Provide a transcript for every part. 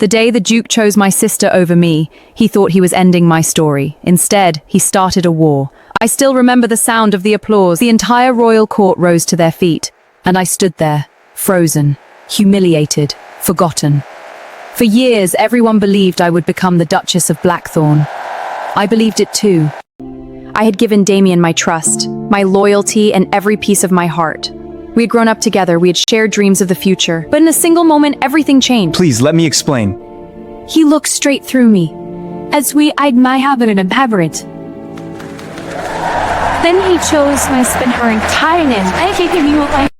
The day the Duke chose my sister over me, he thought he was ending my story. Instead, he started a war. I still remember the sound of the applause. The entire royal court rose to their feet, and I stood there, frozen, humiliated, forgotten. For years, everyone believed I would become the Duchess of Blackthorn. I believed it too. I had given Damien my trust, my loyalty, and every piece of my heart. We had grown up together, we had shared dreams of the future, but in a single moment, everything changed. Please, let me explain. He looked straight through me, as I'd my habit and aberrant. Then he chose my spend her entireness. I think you like.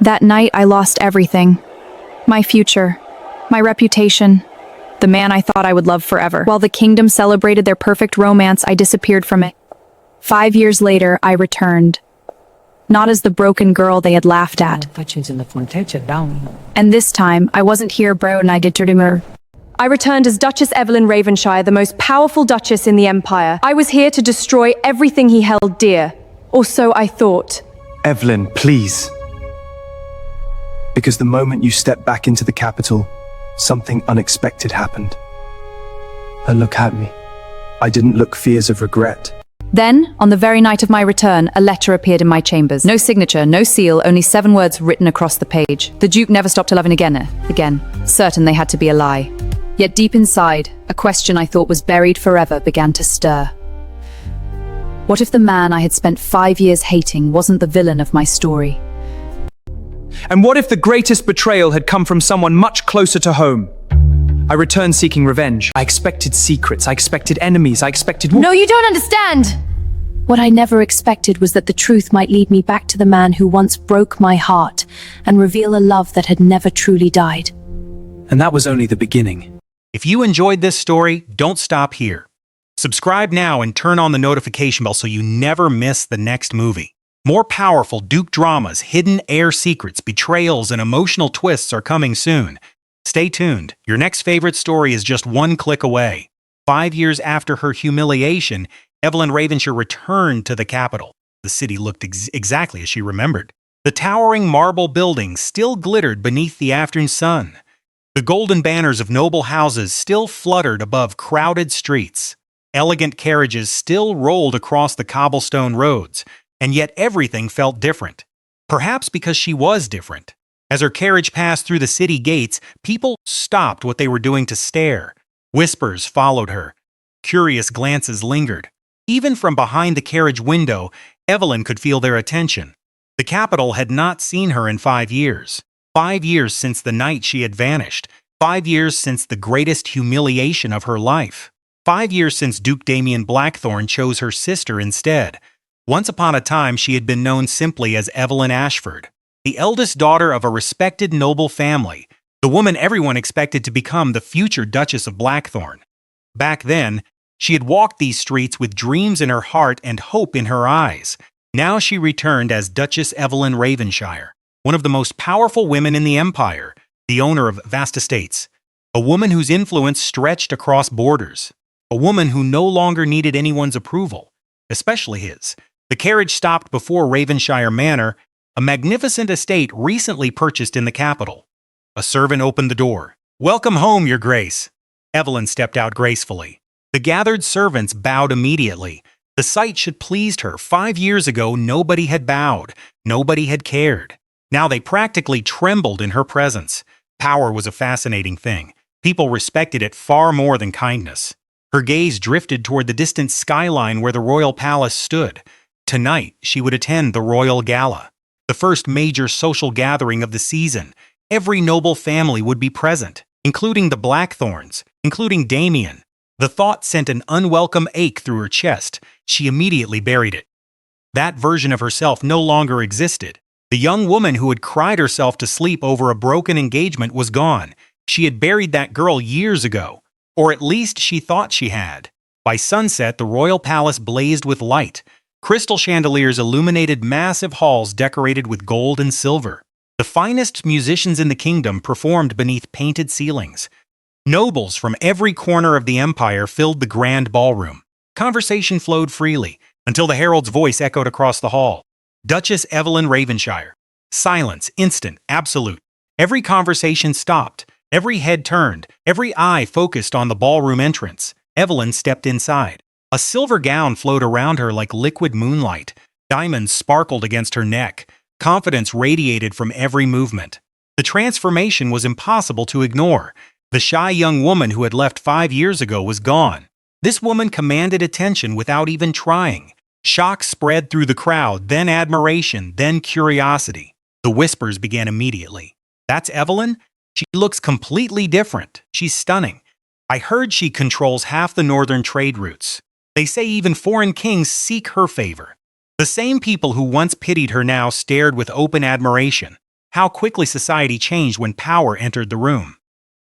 That night, I lost everything. My future, my reputation, the man I thought I would love forever. While the kingdom celebrated their perfect romance, I disappeared from it. 5 years later, I returned. Not as the broken girl they had laughed at. And this time, I wasn't here, bro, and I did to I returned as Duchess Evelyn Ravenshire, the most powerful duchess in the Empire. I was here to destroy everything he held dear. Or so I thought. Evelyn, please. Because the moment you stepped back into the capital, something unexpected happened. And look at me. I didn't look fears of regret. Then, on the very night of my return, a letter appeared in my chambers. No signature, no seal, only 7 words written across the page. The Duke never stopped loving again. Certain they had to be a lie. Yet deep inside, a question I thought was buried forever began to stir. What if the man I had spent 5 years hating wasn't the villain of my story? And what if the greatest betrayal had come from someone much closer to home? I returned seeking revenge. I expected secrets, I expected enemies, I expected war. No, you don't understand! What I never expected was that the truth might lead me back to the man who once broke my heart and reveal a love that had never truly died. And that was only the beginning. If you enjoyed this story, don't stop here. Subscribe now and turn on the notification bell so you never miss the next movie. More powerful Duke dramas, hidden heir secrets, betrayals, and emotional twists are coming soon. Stay tuned. Your next favorite story is just 1 click away. 5 years after her humiliation, Evelyn Ravenshire returned to the capital. The city looked exactly as she remembered. The towering marble buildings still glittered beneath the afternoon sun. The golden banners of noble houses still fluttered above crowded streets. Elegant carriages still rolled across the cobblestone roads, and yet everything felt different. Perhaps because she was different. As her carriage passed through the city gates, people stopped what they were doing to stare. Whispers followed her. Curious glances lingered. Even from behind the carriage window, Evelyn could feel their attention. The capital had not seen her in 5 years. 5 years since the night she had vanished. 5 years since the greatest humiliation of her life. 5 years since Duke Damien Blackthorn chose her sister instead. Once upon a time, she had been known simply as Evelyn Ashford, the eldest daughter of a respected noble family, the woman everyone expected to become the future Duchess of Blackthorn. Back then, she had walked these streets with dreams in her heart and hope in her eyes. Now she returned as Duchess Evelyn Ravenshire, one of the most powerful women in the Empire, the owner of vast estates, a woman whose influence stretched across borders, a woman who no longer needed anyone's approval, especially his. The carriage stopped before Ravenshire Manor, a magnificent estate recently purchased in the capital. A servant opened the door. "Welcome home, Your Grace." Evelyn stepped out gracefully. The gathered servants bowed immediately. The sight should pleased her. 5 years ago, nobody had bowed. Nobody had cared. Now they practically trembled in her presence. Power was a fascinating thing. People respected it far more than kindness. Her gaze drifted toward the distant skyline where the royal palace stood. Tonight, she would attend the royal gala, the first major social gathering of the season. Every noble family would be present, including the Blackthorns, including Damien. The thought sent an unwelcome ache through her chest. She immediately buried it. That version of herself no longer existed. The young woman who had cried herself to sleep over a broken engagement was gone. She had buried that girl years ago, or at least she thought she had. By sunset, the royal palace blazed with light. Crystal chandeliers illuminated massive halls decorated with gold and silver. The finest musicians in the kingdom performed beneath painted ceilings. Nobles from every corner of the empire filled the grand ballroom. Conversation flowed freely until the herald's voice echoed across the hall. Duchess Evelyn Ravenshire. Silence, instant, absolute. Every conversation stopped. Every head turned, every eye focused on the ballroom entrance. Evelyn stepped inside. A silver gown flowed around her like liquid moonlight. Diamonds sparkled against her neck. Confidence radiated from every movement. The transformation was impossible to ignore. The shy young woman who had left 5 years ago was gone. This woman commanded attention without even trying. Shock spread through the crowd, then admiration, then curiosity. The whispers began immediately. "That's Evelyn? She looks completely different. She's stunning. I heard she controls half the northern trade routes. They say even foreign kings seek her favor." The same people who once pitied her now stared with open admiration. How quickly society changed when power entered the room.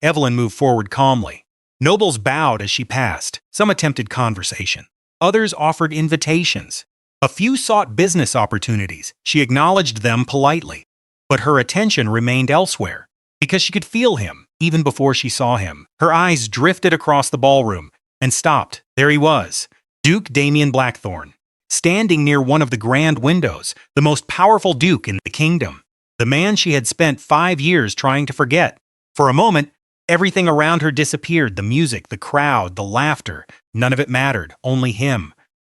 Evelyn moved forward calmly. Nobles bowed as she passed. Some attempted conversation. Others offered invitations. A few sought business opportunities. She acknowledged them politely. But her attention remained elsewhere, because she could feel him, even before she saw him. Her eyes drifted across the ballroom and stopped. There he was, Duke Damien Blackthorne, standing near one of the grand windows, the most powerful duke in the kingdom. The man she had spent 5 years trying to forget. For a moment, everything around her disappeared. The music, the crowd, the laughter. None of it mattered, only him.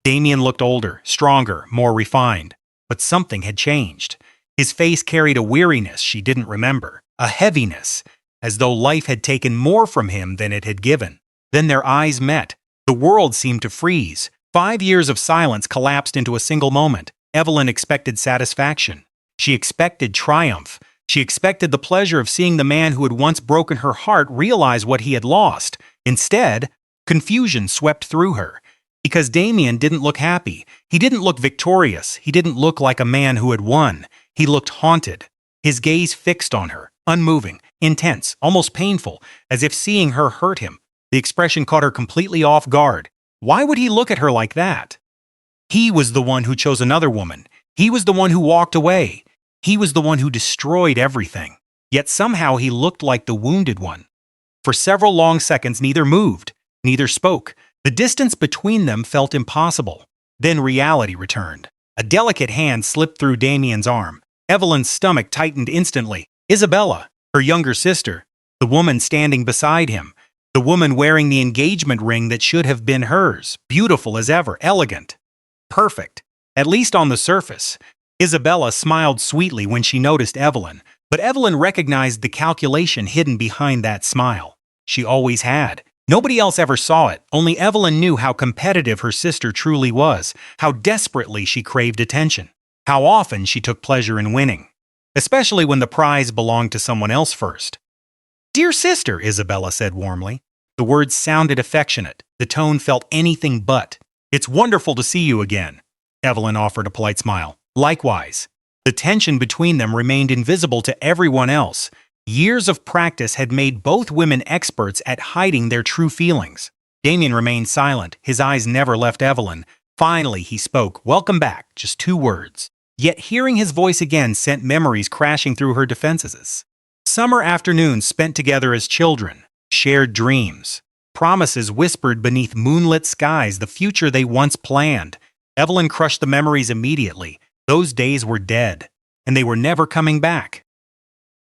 Damien looked older, stronger, more refined. But something had changed. His face carried a weariness she didn't remember, a heaviness, as though life had taken more from him than it had given. Then their eyes met. The world seemed to freeze. 5 years of silence collapsed into a single moment. Evelyn expected satisfaction. She expected triumph. She expected the pleasure of seeing the man who had once broken her heart realize what he had lost. Instead, confusion swept through her. Because Damien didn't look happy. He didn't look victorious. He didn't look like a man who had won. He looked haunted. His gaze fixed on her, unmoving, intense, almost painful, as if seeing her hurt him. The expression caught her completely off guard. Why would he look at her like that? He was the one who chose another woman. He was the one who walked away. He was the one who destroyed everything. Yet somehow he looked like the wounded one. For several long seconds, neither moved, neither spoke. The distance between them felt impossible. Then reality returned. A delicate hand slipped through Damien's arm. Evelyn's stomach tightened instantly. Isabella, her younger sister, the woman standing beside him, the woman wearing the engagement ring that should have been hers, beautiful as ever, elegant, perfect, at least on the surface. Isabella smiled sweetly when she noticed Evelyn, but Evelyn recognized the calculation hidden behind that smile. She always had. Nobody else ever saw it. Only Evelyn knew how competitive her sister truly was, how desperately she craved attention, how often she took pleasure in winning, especially when the prize belonged to someone else first. "Dear sister," Isabella said warmly. The words sounded affectionate. The tone felt anything but. "It's wonderful to see you again," Evelyn offered a polite smile. Likewise. The tension between them remained invisible to everyone else. Years of practice had made both women experts at hiding their true feelings. Damien remained silent. His eyes never left Evelyn. Finally, he spoke. "Welcome back," just 2 words. Yet hearing his voice again sent memories crashing through her defenses. Summer afternoons spent together as children, shared dreams, promises whispered beneath moonlit skies, the future they once planned. Evelyn crushed the memories immediately. Those days were dead, and they were never coming back.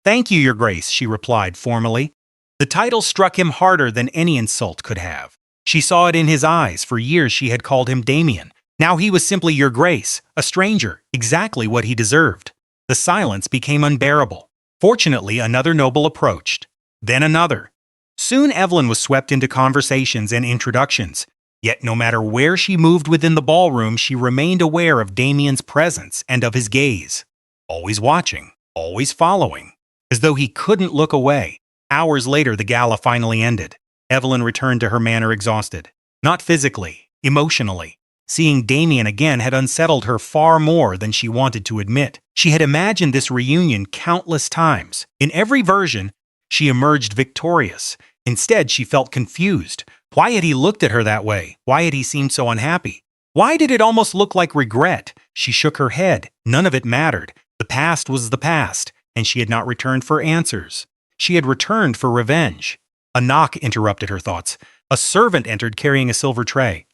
"Thank you, Your Grace," she replied formally. The title struck him harder than any insult could have. She saw it in his eyes. For years she had called him Damien. Now he was simply Your Grace, a stranger, exactly what he deserved. The silence became unbearable. Fortunately, another noble approached. Then another. Soon Evelyn was swept into conversations and introductions. Yet no matter where she moved within the ballroom, she remained aware of Damien's presence and of his gaze. Always watching, always following, as though he couldn't look away. Hours later, the gala finally ended. Evelyn returned to her manor exhausted. Not physically, emotionally. Seeing Damien again had unsettled her far more than she wanted to admit. She had imagined this reunion countless times. In every version, she emerged victorious. Instead, she felt confused. Why had he looked at her that way? Why had he seemed so unhappy? Why did it almost look like regret? She shook her head. None of it mattered. The past was the past, and she had not returned for answers. She had returned for revenge. A knock interrupted her thoughts. A servant entered carrying a silver tray.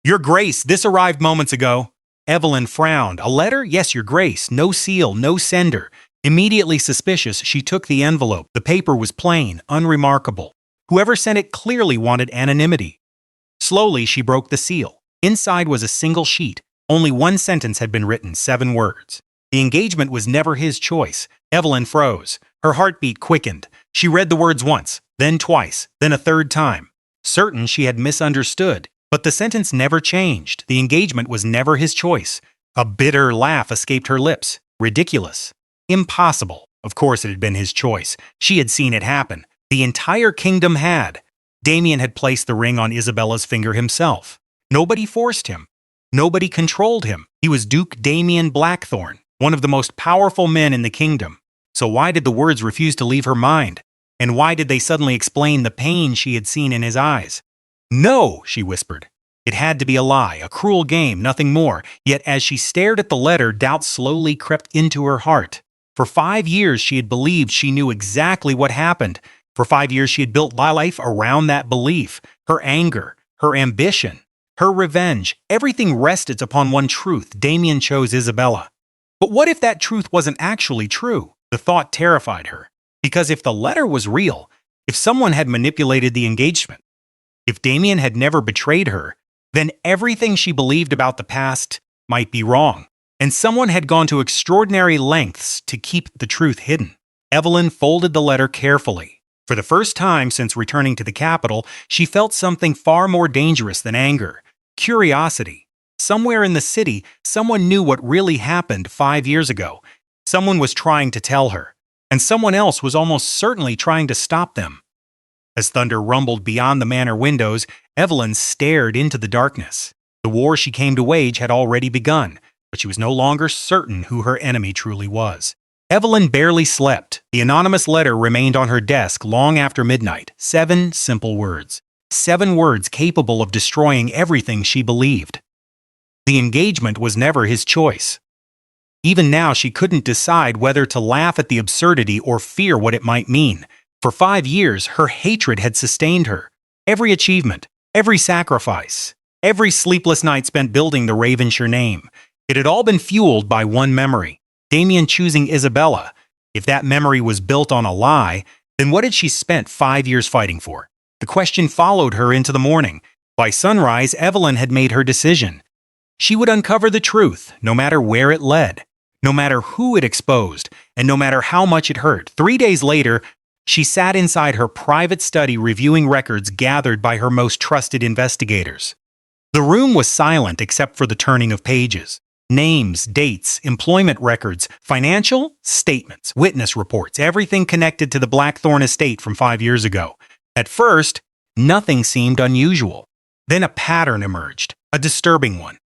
"Your Grace, this arrived moments ago." Evelyn frowned. "A letter? Yes, Your Grace. No seal, no sender." Immediately suspicious, she took the envelope. The paper was plain, unremarkable. Whoever sent it clearly wanted anonymity. Slowly, she broke the seal. Inside was a single sheet. Only one sentence had been written, 7 words. The engagement was never his choice. Evelyn froze. Her heartbeat quickened. She read the words once, then twice, then a third time. Certain she had misunderstood, but the sentence never changed. The engagement was never his choice. A bitter laugh escaped her lips. Ridiculous. Impossible. Of course it had been his choice. She had seen it happen. The entire kingdom had. Damien had placed the ring on Isabella's finger himself. Nobody forced him. Nobody controlled him. He was Duke Damien Blackthorne, one of the most powerful men in the kingdom. So why did the words refuse to leave her mind? And why did they suddenly explain the pain she had seen in his eyes? No, she whispered. It had to be a lie, a cruel game, nothing more. Yet as she stared at the letter, doubt slowly crept into her heart. For 5 years she had believed she knew exactly what happened. For 5 years she had built life around that belief. Her anger, her ambition, her revenge, everything rested upon one truth. Damien chose Isabella. But what if that truth wasn't actually true? The thought terrified her. Because if the letter was real, if someone had manipulated the engagement, if Damien had never betrayed her, then everything she believed about the past might be wrong. And someone had gone to extraordinary lengths to keep the truth hidden. Evelyn folded the letter carefully. For the first time since returning to the capital, she felt something far more dangerous than anger. Curiosity. Somewhere in the city, someone knew what really happened 5 years ago. Someone was trying to tell her. And someone else was almost certainly trying to stop them. As thunder rumbled beyond the manor windows, Evelyn stared into the darkness. The war she came to wage had already begun, but she was no longer certain who her enemy truly was. Evelyn barely slept. The anonymous letter remained on her desk long after midnight. 7 simple words. 7 words capable of destroying everything she believed. The engagement was never his choice. Even now, she couldn't decide whether to laugh at the absurdity or fear what it might mean. For 5 years, her hatred had sustained her. Every achievement, every sacrifice, every sleepless night spent building the Ravenshire name. It had all been fueled by one memory. Damien choosing Isabella. If that memory was built on a lie, then what had she spent 5 years fighting for? The question followed her into the morning. By sunrise, Evelyn had made her decision. She would uncover the truth, no matter where it led, no matter who it exposed, and no matter how much it hurt. 3 days later, she sat inside her private study reviewing records gathered by her most trusted investigators. The room was silent except for the turning of pages. Names, dates, employment records, financial statements, witness reports, everything connected to the Blackthorne estate from 5 years ago. At first, nothing seemed unusual. Then a pattern emerged, a disturbing one.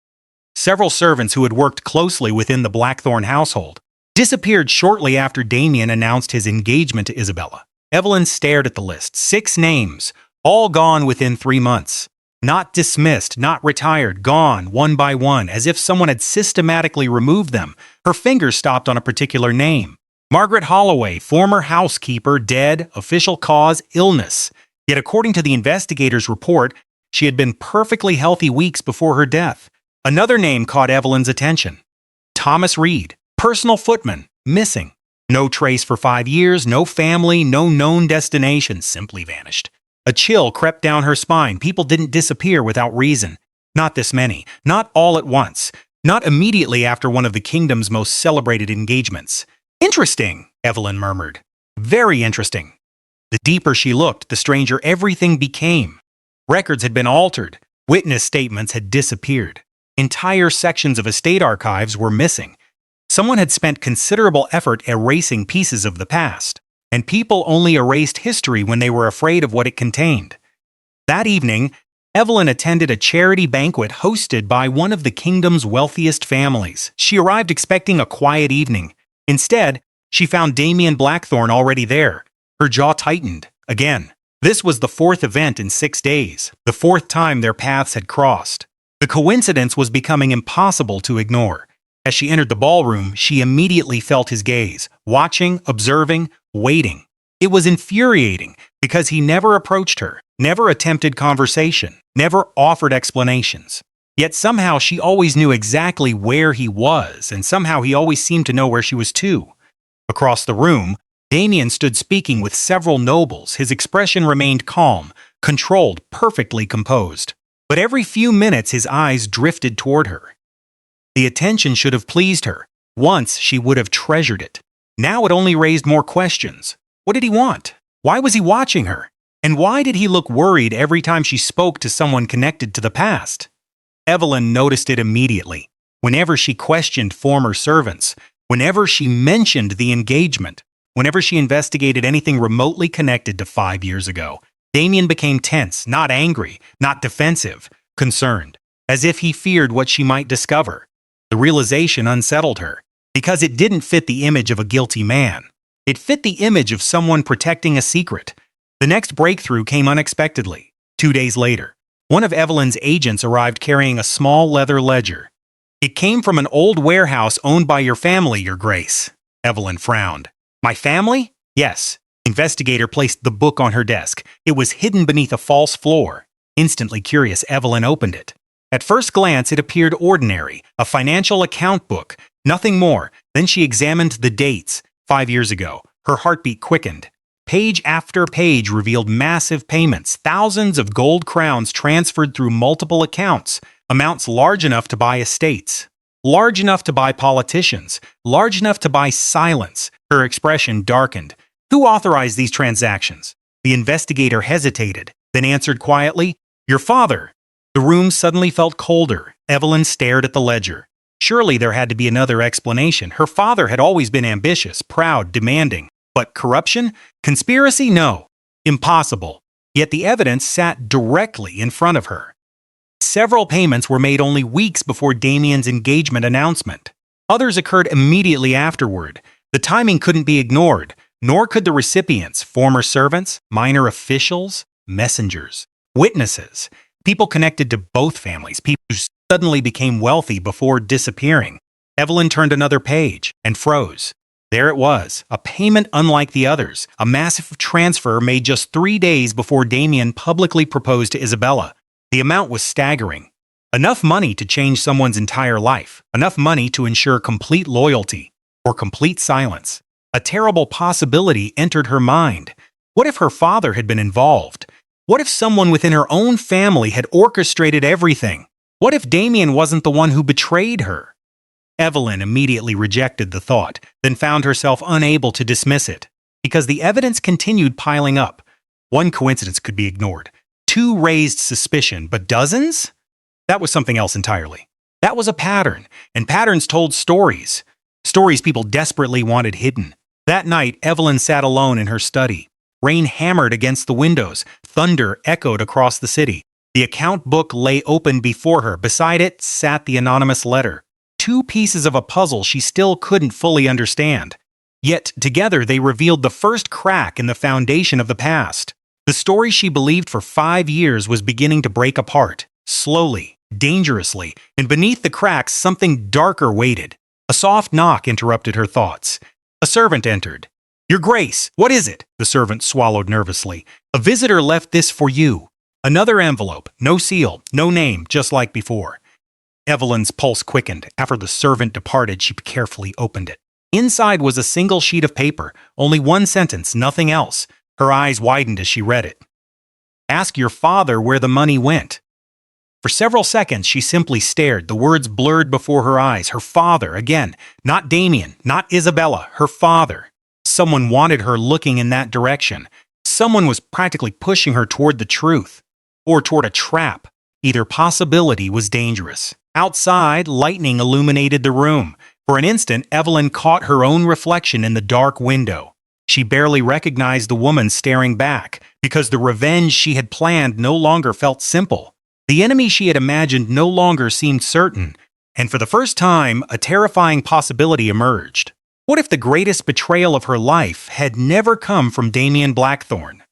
Several servants who had worked closely within the Blackthorne household disappeared shortly after Damien announced his engagement to Isabella. Evelyn stared at the list. 6 names, all gone within 3 months. Not dismissed, not retired, gone one by one, as if someone had systematically removed them. Her finger stopped on a particular name. Margaret Holloway, former housekeeper, dead, official cause, illness. Yet according to the investigator's report, she had been perfectly healthy weeks before her death. Another name caught Evelyn's attention. Thomas Reed, personal footman, missing. No trace for 5 years, no family, no known destination, simply vanished. A chill crept down her spine. People didn't disappear without reason. Not this many. Not all at once. Not immediately after one of the kingdom's most celebrated engagements. Interesting, Evelyn murmured. Very interesting. The deeper she looked, the stranger everything became. Records had been altered. Witness statements had disappeared. Entire sections of estate archives were missing. Someone had spent considerable effort erasing pieces of the past. And people only erased history when they were afraid of what it contained. That evening, Evelyn attended a charity banquet hosted by one of the kingdom's wealthiest families. She arrived expecting a quiet evening. Instead, she found Damien Blackthorne already there. Her jaw tightened. Again, this was the 4th event in 6 days, the 4th time their paths had crossed. The coincidence was becoming impossible to ignore. As she entered the ballroom, she immediately felt his gaze, watching, observing, waiting. It was infuriating because he never approached her, never attempted conversation, never offered explanations. Yet somehow she always knew exactly where he was, and somehow he always seemed to know where she was too. Across the room, Damien stood speaking with several nobles. His expression remained calm, controlled, perfectly composed. But every few minutes his eyes drifted toward her. The attention should have pleased her. Once she would have treasured it. Now it only raised more questions. What did he want? Why was he watching her? And why did he look worried every time she spoke to someone connected to the past? Evelyn noticed it immediately. Whenever she questioned former servants, whenever she mentioned the engagement, whenever she investigated anything remotely connected to 5 years ago, Damien became tense, not angry, not defensive, concerned, as if he feared what she might discover. The realization unsettled her, because it didn't fit the image of a guilty man. It fit the image of someone protecting a secret. The next breakthrough came unexpectedly. 2 days later, one of Evelyn's agents arrived carrying a small leather ledger. It came from an old warehouse owned by your family, Your Grace. Evelyn frowned. My family? Yes. Investigator placed the book on her desk. It was hidden beneath a false floor. Instantly curious, Evelyn opened it. At first glance, it appeared ordinary, a financial account book, nothing more. Then she examined the dates. 5 years ago, her heartbeat quickened. Page after page revealed massive payments, thousands of gold crowns transferred through multiple accounts, amounts large enough to buy estates, large enough to buy politicians, large enough to buy silence. Her expression darkened. Who authorized these transactions? The investigator hesitated, then answered quietly, Your father. The room suddenly felt colder. Evelyn stared at the ledger. Surely there had to be another explanation. Her father had always been ambitious, proud, demanding. But corruption? Conspiracy? No. Impossible. Yet the evidence sat directly in front of her. Several payments were made only weeks before Damien's engagement announcement. Others occurred immediately afterward. The timing couldn't be ignored, nor could the recipients, former servants, minor officials, messengers, witnesses, people connected to both families, people who suddenly became wealthy before disappearing. Evelyn turned another page and froze. There it was, a payment unlike the others, a massive transfer made just 3 days before Damien publicly proposed to Isabella. The amount was staggering. Enough money to change someone's entire life, enough money to ensure complete loyalty or complete silence. A terrible possibility entered her mind. What if her father had been involved? What if someone within her own family had orchestrated everything? What if Damien wasn't the one who betrayed her? Evelyn immediately rejected the thought, then found herself unable to dismiss it, because the evidence continued piling up. One coincidence could be ignored. 2 raised suspicion, but dozens? That was something else entirely. That was a pattern, and patterns told stories. Stories people desperately wanted hidden. That night, Evelyn sat alone in her study. Rain hammered against the windows. Thunder echoed across the city. The account book lay open before her. Beside it sat the anonymous letter. 2 pieces of a puzzle she still couldn't fully understand. Yet together they revealed the first crack in the foundation of the past. The story she believed for 5 years was beginning to break apart, slowly, dangerously, and beneath the cracks something darker waited. A soft knock interrupted her thoughts. A servant entered. Your Grace, what is it? The servant swallowed nervously. A visitor left this for you. Another envelope, no seal, no name, just like before. Evelyn's pulse quickened. After the servant departed, she carefully opened it. Inside was a single sheet of paper, only one sentence, nothing else. Her eyes widened as she read it. Ask your father where the money went. For several seconds, she simply stared. The words blurred before her eyes. Her father, again. Not Damien, not Isabella, her father. Someone wanted her looking in that direction. Someone was practically pushing her toward the truth. Or toward a trap. Either possibility was dangerous. Outside, lightning illuminated the room. For an instant, Evelyn caught her own reflection in the dark window. She barely recognized the woman staring back, because the revenge she had planned no longer felt simple. The enemy she had imagined no longer seemed certain, and for the first time, a terrifying possibility emerged. What if the greatest betrayal of her life had never come from Damien Blackthorne?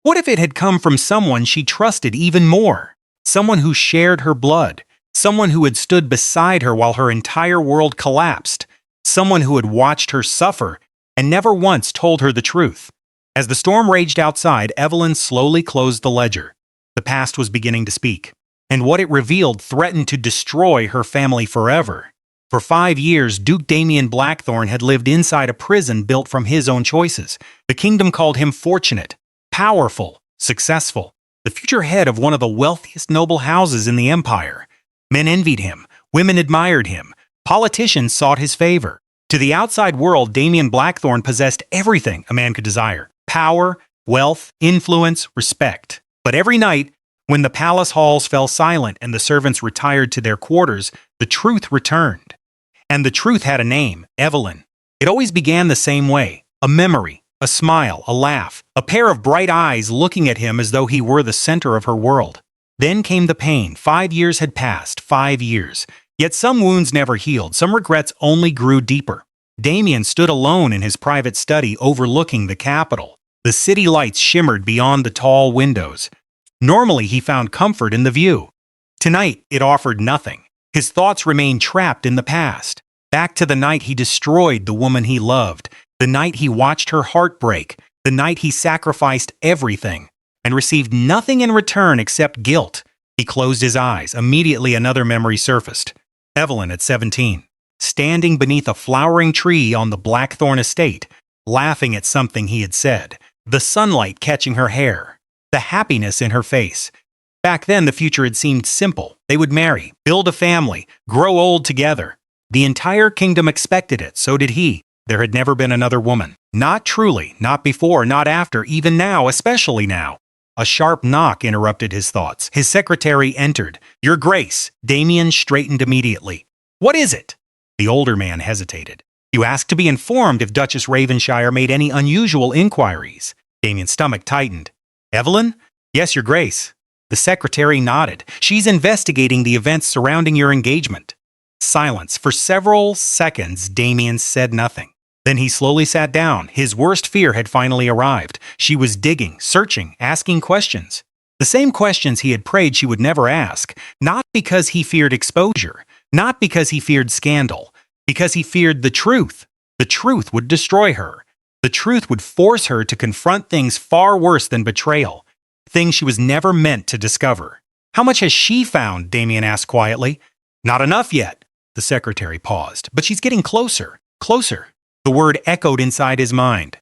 What if it had come from someone she trusted even more? Someone who shared her blood? Someone who had stood beside her while her entire world collapsed? Someone who had watched her suffer and never once told her the truth? As the storm raged outside, Evelyn slowly closed the ledger. The past was beginning to speak, and what it revealed threatened to destroy her family forever. For 5 years, Duke Damien Blackthorne had lived inside a prison built from his own choices. The kingdom called him fortunate, powerful, successful, the future head of one of the wealthiest noble houses in the empire. Men envied him, women admired him, politicians sought his favor. To the outside world, Damien Blackthorne possessed everything a man could desire: power, wealth, influence, respect. But every night, when the palace halls fell silent and the servants retired to their quarters, the truth returned. And the truth had a name: Evelyn. It always began the same way: a memory, a smile, a laugh, a pair of bright eyes looking at him as though he were the center of her world. Then came the pain. 5 years had passed, 5 years. Yet some wounds never healed, some regrets only grew deeper. Damien stood alone in his private study overlooking the capital. The city lights shimmered beyond the tall windows. Normally, he found comfort in the view. Tonight, it offered nothing. His thoughts remained trapped in the past. Back to the night he destroyed the woman he loved, the night he watched her heart break, the night he sacrificed everything and received nothing in return except guilt. He closed his eyes. Immediately, another memory surfaced. Evelyn at 17, standing beneath a flowering tree on the Blackthorne estate, laughing at something he had said, the sunlight catching her hair, the happiness in her face. Back then, the future had seemed simple. They would marry, build a family, grow old together. The entire kingdom expected it, so did he. There had never been another woman. Not truly, not before, not after, even now, especially now. A sharp knock interrupted his thoughts. His secretary entered. "Your Grace." Damien straightened immediately. "What is it?" The older man hesitated. "You asked to be informed if Duchess Ravenshire made any unusual inquiries." Damien's stomach tightened. "Evelyn?" "Yes, Your Grace." The secretary nodded. "She's investigating the events surrounding your engagement." Silence. For several seconds, Damien said nothing. Then he slowly sat down. His worst fear had finally arrived. She was digging, searching, asking questions. The same questions he had prayed she would never ask. Not because he feared exposure. Not because he feared scandal. Because he feared the truth. The truth would destroy her. The truth would force her to confront things far worse than betrayal. Things she was never meant to discover. "How much has she found?" Damien asked quietly. "Not enough yet." The secretary paused. "But she's getting closer. Closer." The word echoed inside his mind.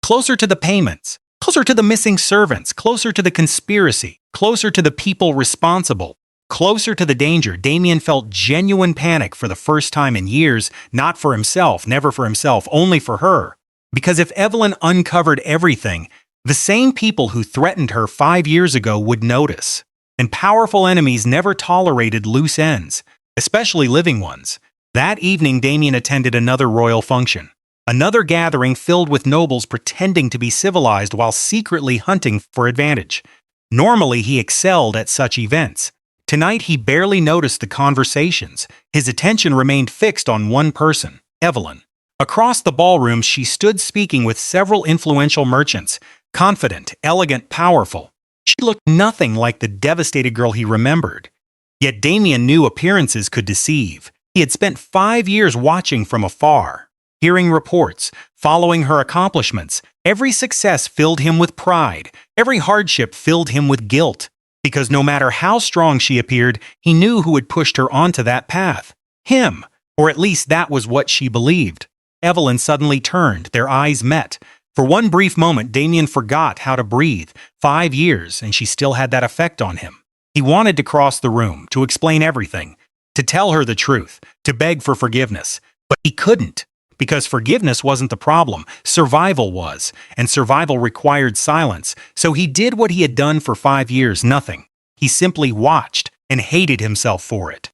Closer to the payments. Closer to the missing servants. Closer to the conspiracy. Closer to the people responsible. Closer to the danger. Damien felt genuine panic for the first time in years. Not for himself, never for himself, only for her. Because if Evelyn uncovered everything, the same people who threatened her 5 years ago would notice. And powerful enemies never tolerated loose ends, especially living ones. That evening, Damien attended another royal function. Another gathering filled with nobles pretending to be civilized while secretly hunting for advantage. Normally, he excelled at such events. Tonight, he barely noticed the conversations. His attention remained fixed on one person, Evelyn. Across the ballroom, she stood speaking with several influential merchants. Confident, elegant, powerful. She looked nothing like the devastated girl he remembered. Yet Damien knew appearances could deceive. He had spent 5 years watching from afar, hearing reports, following her accomplishments. Every success filled him with pride. Every hardship filled him with guilt. Because no matter how strong she appeared, he knew who had pushed her onto that path. Him. Or at least that was what she believed. Evelyn suddenly turned. Their eyes met. For one brief moment, Damien forgot how to breathe. 5 years, and she still had that effect on him. He wanted to cross the room, to explain everything, to tell her the truth, to beg for forgiveness. But he couldn't, because forgiveness wasn't the problem. Survival was, and survival required silence. So he did what he had done for 5 years, nothing. He simply watched and hated himself for it.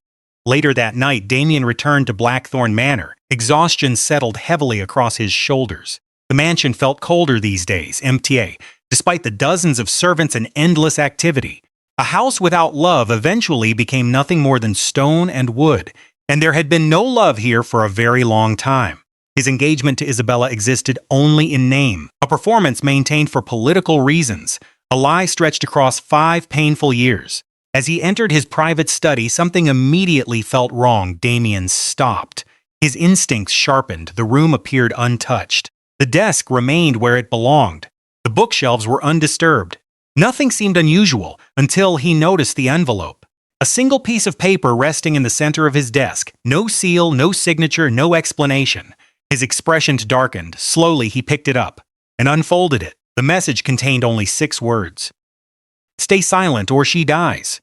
Later that night, Damien returned to Blackthorne Manor. Exhaustion settled heavily across his shoulders. The mansion felt colder these days, empty, despite the dozens of servants and endless activity. A house without love eventually became nothing more than stone and wood, and there had been no love here for a very long time. His engagement to Isabella existed only in name, a performance maintained for political reasons, a lie stretched across 5 painful years. As he entered his private study, something immediately felt wrong. Damien stopped. His instincts sharpened. The room appeared untouched. The desk remained where it belonged. The bookshelves were undisturbed. Nothing seemed unusual until he noticed the envelope. A single piece of paper resting in the center of his desk. No seal, no signature, no explanation. His expression darkened. Slowly, he picked it up and unfolded it. The message contained only 6 words. Stay silent or she dies.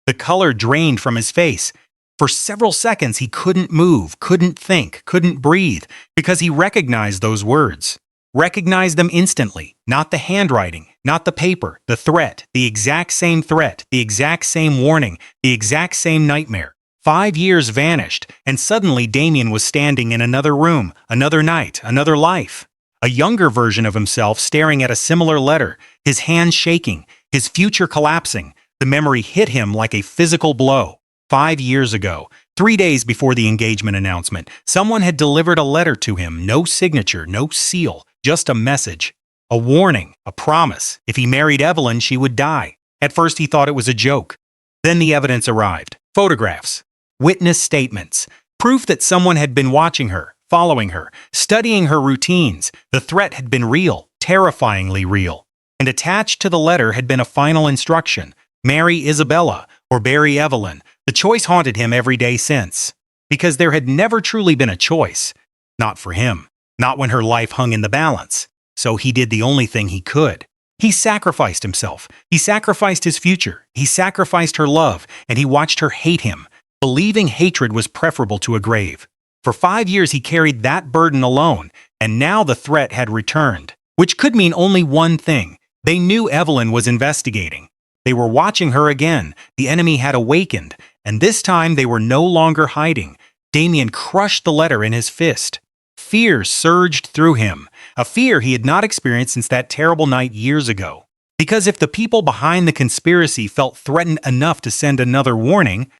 The color drained from his face. For several seconds, he couldn't move, couldn't think, couldn't breathe, because he recognized those words. Recognized them instantly. Not the handwriting, not the paper, the threat, the exact same threat, the exact same warning, the exact same nightmare. 5 years vanished, and suddenly Damien was standing in another room, another night, another life. A younger version of himself staring at a similar letter, his hands shaking, his future collapsing. The memory hit him like a physical blow. 5 years ago, 3 days before the engagement announcement, someone had delivered a letter to him. No signature, no seal, just a message. A warning, a promise. If he married Evelyn, she would die. At first he thought it was a joke. Then the evidence arrived. Photographs, witness statements, proof that someone had been watching her, following her, studying her routines. The threat had been real, terrifyingly real. And attached to the letter had been a final instruction. Marry Isabella or bury Evelyn. The choice haunted him every day since. Because there had never truly been a choice. Not for him. Not when her life hung in the balance. So he did the only thing he could. He sacrificed himself. He sacrificed his future. He sacrificed her love, and he watched her hate him, believing hatred was preferable to a grave. For 5 years he carried that burden alone, and now the threat had returned. Which could mean only one thing. They knew Evelyn was investigating. They were watching her again. The enemy had awakened, and this time they were no longer hiding. Damien crushed the letter in his fist. Fear surged through him, a fear he had not experienced since that terrible night years ago. Because if the people behind the conspiracy felt threatened enough to send another warning,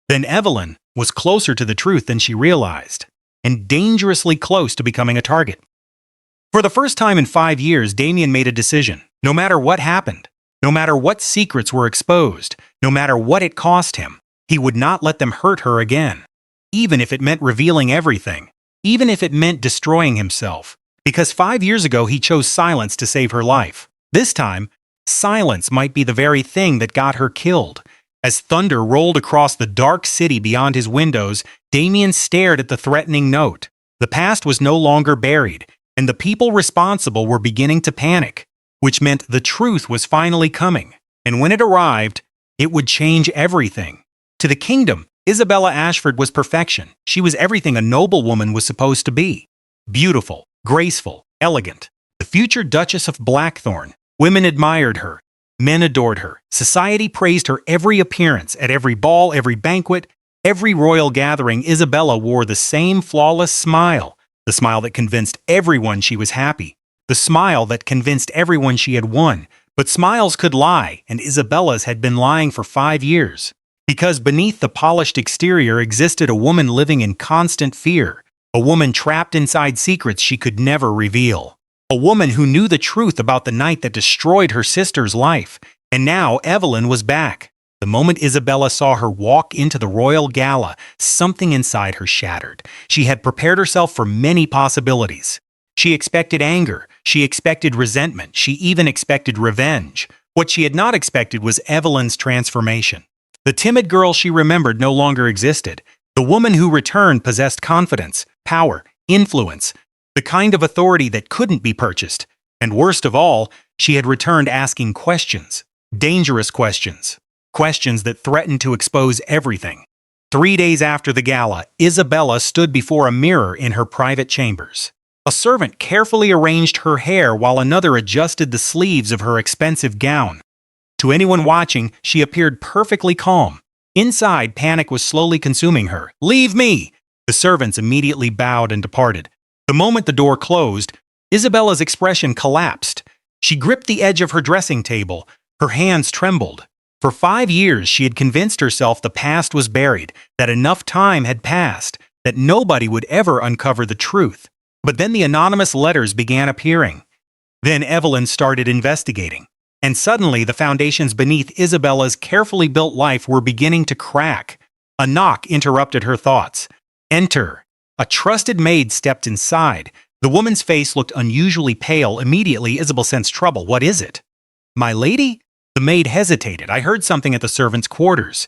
then Evelyn was closer to the truth than she realized, and dangerously close to becoming a target. For the first time in 5 years, Damien made a decision. No matter what happened, no matter what secrets were exposed, no matter what it cost him, he would not let them hurt her again. Even if it meant revealing everything. Even if it meant destroying himself. Because 5 years ago he chose silence to save her life. This time, silence might be the very thing that got her killed. As thunder rolled across the dark city beyond his windows, Damien stared at the threatening note. The past was no longer buried, and the people responsible were beginning to panic, which meant the truth was finally coming. And when it arrived, it would change everything. To the kingdom, Isabella Ashford was perfection. She was everything a noble woman was supposed to be. Beautiful, graceful, elegant. The future Duchess of Blackthorn. Women admired her. Men adored her. Society praised her every appearance. At every ball, every banquet, every royal gathering, Isabella wore the same flawless smile. The smile that convinced everyone she was happy. The smile that convinced everyone she had won. But smiles could lie, and Isabella's had been lying for 5 years. Because beneath the polished exterior existed a woman living in constant fear. A woman trapped inside secrets she could never reveal. A woman who knew the truth about the night that destroyed her sister's life. And now Evelyn was back. The moment Isabella saw her walk into the royal gala, something inside her shattered. She had prepared herself for many possibilities. She expected anger. She expected resentment. She even expected revenge. What she had not expected was Evelyn's transformation. The timid girl she remembered no longer existed. The woman who returned possessed confidence, power, influence, the kind of authority that couldn't be purchased. And worst of all, she had returned asking questions. Dangerous questions. Questions that threatened to expose everything. 3 days after the gala, Isabella stood before a mirror in her private chambers. A servant carefully arranged her hair while another adjusted the sleeves of her expensive gown. To anyone watching, she appeared perfectly calm. Inside, panic was slowly consuming her. "Leave me!" The servants immediately bowed and departed. The moment the door closed, Isabella's expression collapsed. She gripped the edge of her dressing table. Her hands trembled. For 5 years, she had convinced herself the past was buried, that enough time had passed, that nobody would ever uncover the truth. But then the anonymous letters began appearing. Then Evelyn started investigating. And suddenly the foundations beneath Isabella's carefully built life were beginning to crack. A knock interrupted her thoughts. "Enter." A trusted maid stepped inside. The woman's face looked unusually pale. Immediately, Isabel sensed trouble. "What is it?" "My lady?" The maid hesitated. I heard something at the servants' quarters.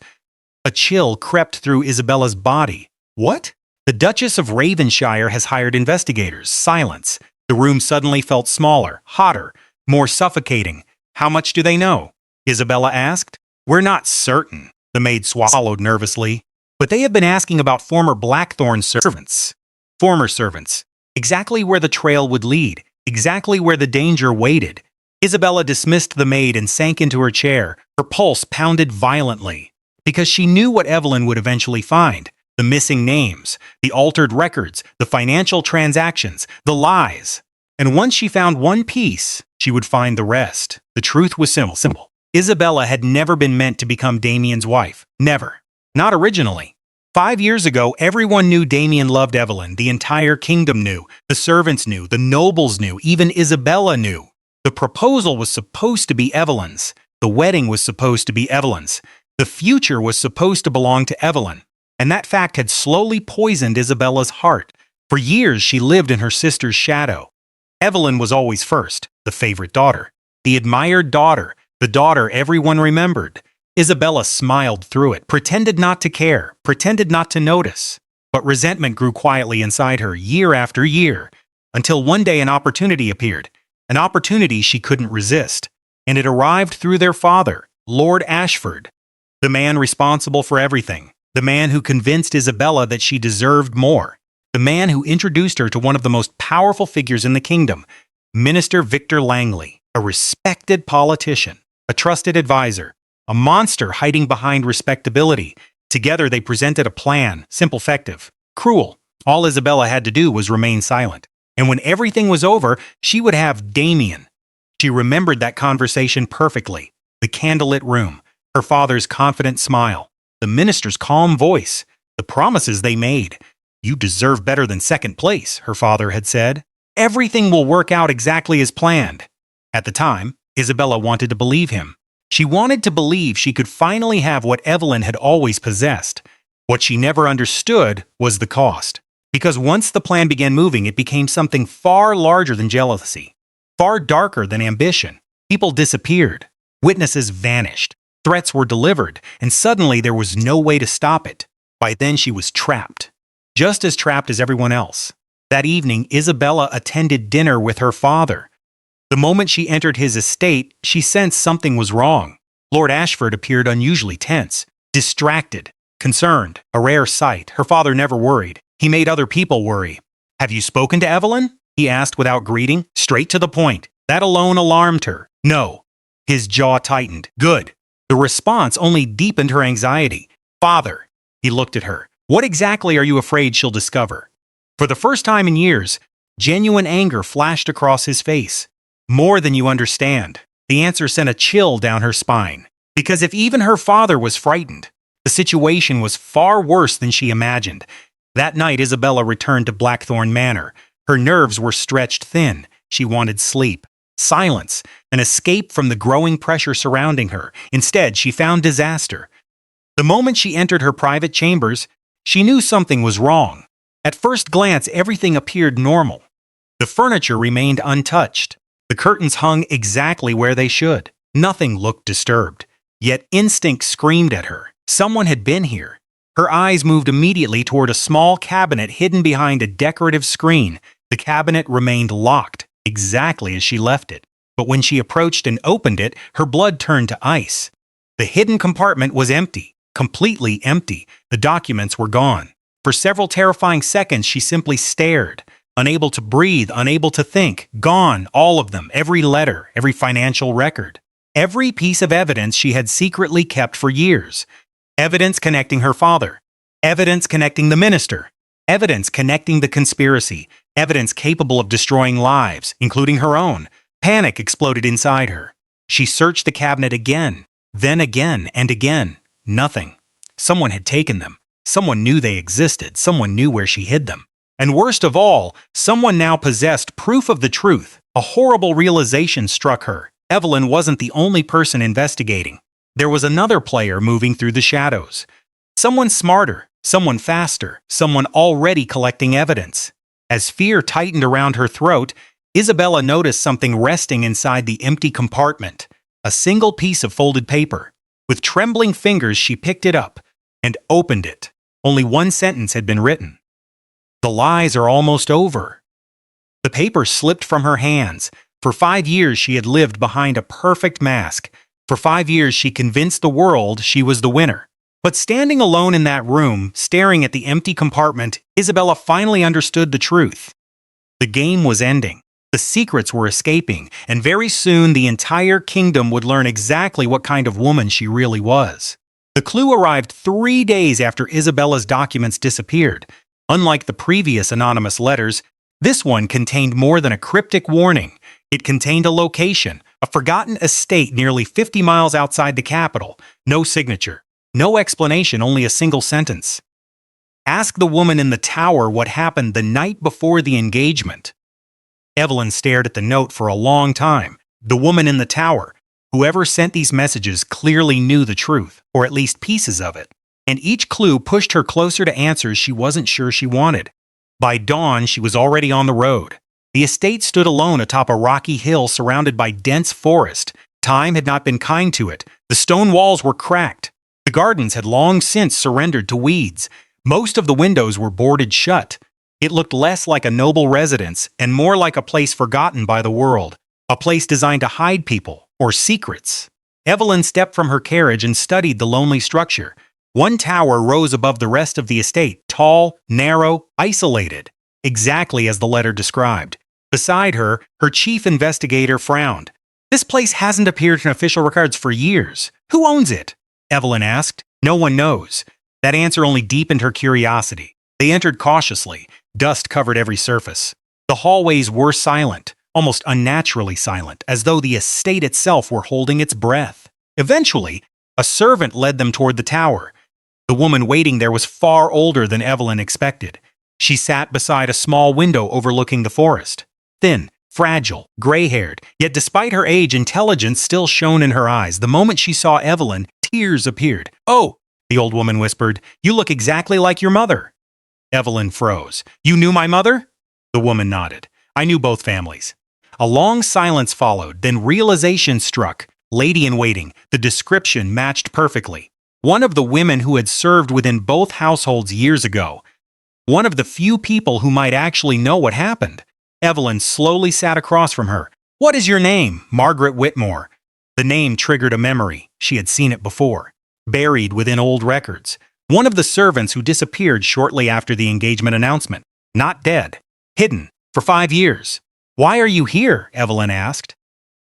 A chill crept through Isabella's body. What? The Duchess of Ravenshire has hired investigators. Silence. The room suddenly felt smaller, hotter, more suffocating. How much do they know? Isabella asked. We're not certain, the maid swallowed nervously. But they have been asking about former Blackthorn servants. Former servants. Exactly where the trail would lead. Exactly where the danger waited. Isabella dismissed the maid and sank into her chair. Her pulse pounded violently. Because she knew what Evelyn would eventually find. The missing names, the altered records, the financial transactions, the lies. And once she found one piece, she would find the rest. The truth was simple. Isabella had never been meant to become Damien's wife. Never. Not originally. 5 years ago, everyone knew Damien loved Evelyn. The entire kingdom knew. The servants knew. The nobles knew. Even Isabella knew. The proposal was supposed to be Evelyn's. The wedding was supposed to be Evelyn's. The future was supposed to belong to Evelyn. And that fact had slowly poisoned Isabella's heart. For years, she lived in her sister's shadow. Evelyn was always first, the favorite daughter, the admired daughter, the daughter everyone remembered. Isabella smiled through it, pretended not to care, pretended not to notice. But resentment grew quietly inside her year after year, until one day an opportunity appeared, an opportunity she couldn't resist. And it arrived through their father, Lord Ashford, the man responsible for everything. The man who convinced Isabella that she deserved more. The man who introduced her to one of the most powerful figures in the kingdom, Minister Victor Langley, a respected politician, a trusted advisor, a monster hiding behind respectability. Together they presented a plan, simple, effective, cruel. All Isabella had to do was remain silent. And when everything was over, she would have Damien. She remembered that conversation perfectly. The candlelit room, her father's confident smile, the minister's calm voice, the promises they made. You deserve better than second place, her father had said. Everything will work out exactly as planned. At the time, Isabella wanted to believe him. She wanted to believe she could finally have what Evelyn had always possessed. What she never understood was the cost. Because once the plan began moving, it became something far larger than jealousy, far darker than ambition. People disappeared. Witnesses vanished. Threats were delivered, and suddenly there was no way to stop it. By then she was trapped. Just as trapped as everyone else. That evening, Isabella attended dinner with her father. The moment she entered his estate, she sensed something was wrong. Lord Ashford appeared unusually tense, distracted, concerned, a rare sight. Her father never worried. He made other people worry. Have you spoken to Evelyn? He asked without greeting, straight to the point. That alone alarmed her. No. His jaw tightened. Good. The response only deepened her anxiety. Father, he looked at her. What exactly are you afraid she'll discover? For the first time in years, genuine anger flashed across his face. More than you understand. The answer sent a chill down her spine. Because if even her father was frightened, the situation was far worse than she imagined. That night, Isabella returned to Blackthorn Manor. Her nerves were stretched thin. She wanted sleep. Silence, an escape from the growing pressure surrounding her. Instead, she found disaster. The moment she entered her private chambers, she knew something was wrong. At first glance, everything appeared normal. The furniture remained untouched. The curtains hung exactly where they should. Nothing looked disturbed. Yet instinct screamed at her. Someone had been here. Her eyes moved immediately toward a small cabinet hidden behind a decorative screen. The cabinet remained locked, exactly as she left it. But when she approached and opened it, her blood turned to ice. The hidden compartment was empty, completely empty. The documents were gone. For several terrifying seconds, she simply stared, unable to breathe, unable to think. Gone, all of them, every letter, every financial record, every piece of evidence she had secretly kept for years. Evidence connecting her father, evidence connecting the minister, evidence connecting the conspiracy, evidence capable of destroying lives, including her own. Panic exploded inside her. She searched the cabinet again, then again and again. Nothing. Someone had taken them. Someone knew they existed. Someone knew where she hid them. And worst of all, someone now possessed proof of the truth. A horrible realization struck her. Evelyn wasn't the only person investigating. There was another player moving through the shadows. Someone smarter, someone faster, someone already collecting evidence. As fear tightened around her throat, Isabella noticed something resting inside the empty compartment. a single piece of folded paper. With trembling fingers, she picked it up and opened it. Only one sentence had been written. "The lies are almost over." The paper slipped from her hands. For 5 years, she had lived behind a perfect mask. For 5 years, she convinced the world she was the winner. But standing alone in that room, staring at the empty compartment, Isabella finally understood the truth. The game was ending. The secrets were escaping, and very soon the entire kingdom would learn exactly what kind of woman she really was. The clue arrived 3 days after Isabella's documents disappeared. Unlike the previous anonymous letters, this one contained more than a cryptic warning. It contained a location, a forgotten estate nearly 50 miles outside the capital. No signature, no explanation, only a single sentence. "Ask the woman in the tower what happened the night before the engagement." Evelyn stared at the note for a long time. The woman in the tower. Whoever sent these messages clearly knew the truth, or at least pieces of it. And each clue pushed her closer to answers she wasn't sure she wanted. By dawn, she was already on the road. The estate stood alone atop a rocky hill surrounded by dense forest. Time had not been kind to it. The stone walls were cracked. The gardens had long since surrendered to weeds. Most of the windows were boarded shut. It looked less like a noble residence and more like a place forgotten by the world, a place designed to hide people or secrets. Evelyn stepped from her carriage and studied the lonely structure. One tower rose above the rest of the estate, tall, narrow, isolated, exactly as the letter described. Beside her, her chief investigator frowned. "This place hasn't appeared in official records for years. Who owns it?" Evelyn asked. "No one knows." That answer only deepened her curiosity. They entered cautiously. Dust covered every surface. The hallways were silent, almost unnaturally silent, as though the estate itself were holding its breath. Eventually, a servant led them toward the tower. The woman waiting there was far older than Evelyn expected. She sat beside a small window overlooking the forest. Thin, fragile, gray-haired, yet despite her age, intelligence still shone in her eyes. The moment she saw Evelyn, tears appeared. "Oh," the old woman whispered, "you look exactly like your mother." Evelyn froze. "You knew my mother?" The woman nodded. "I knew both families." A long silence followed, then realization struck. Lady-in-waiting, the description matched perfectly. One of the women who had served within both households years ago. One of the few people who might actually know what happened. Evelyn slowly sat across from her. "What is your name?" "Margaret Whitmore." The name triggered a memory. She had seen it before. Buried within old records. One of the servants who disappeared shortly after the engagement announcement. Not dead. Hidden. For 5 years. "Why are you here?" Evelyn asked.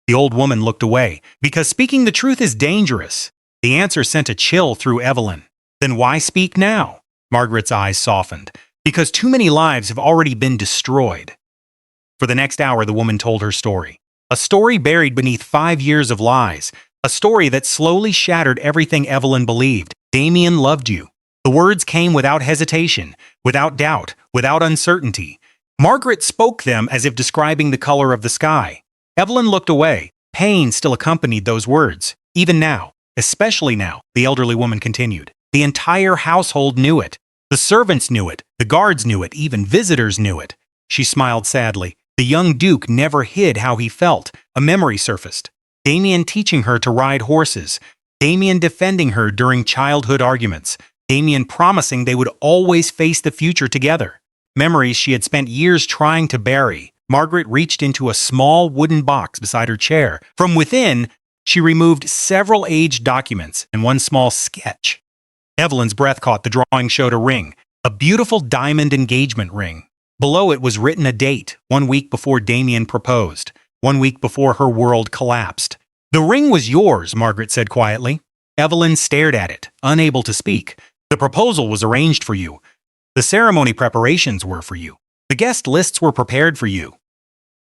The old woman looked away. "Because speaking the truth is dangerous." The answer sent a chill through Evelyn. "Then why speak now?" Margaret's eyes softened. "Because too many lives have already been destroyed." For the next hour, the woman told her story. A story buried beneath 5 years of lies. A story that slowly shattered everything Evelyn believed. Damien loved you. The words came without hesitation, without doubt, without uncertainty. Margaret spoke them as if describing the color of the sky. Evelyn looked away. Pain still accompanied those words. Even now, especially now, the elderly woman continued. The entire household knew it. The servants knew it. The guards knew it. Even visitors knew it. She smiled sadly. The young Duke never hid how he felt. A memory surfaced. Damien teaching her to ride horses. Damien defending her during childhood arguments. Damien promising they would always face the future together. Memories she had spent years trying to bury. Margaret reached into a small wooden box beside her chair. From within, she removed several aged documents and one small sketch. Evelyn's breath caught. The drawing showed a ring. A beautiful diamond engagement ring. Below it was written a date, 1 week before Damien proposed, 1 week before her world collapsed. "The ring was yours," Margaret said quietly. Evelyn stared at it, unable to speak. "The proposal was arranged for you. The ceremony preparations were for you. The guest lists were prepared for you."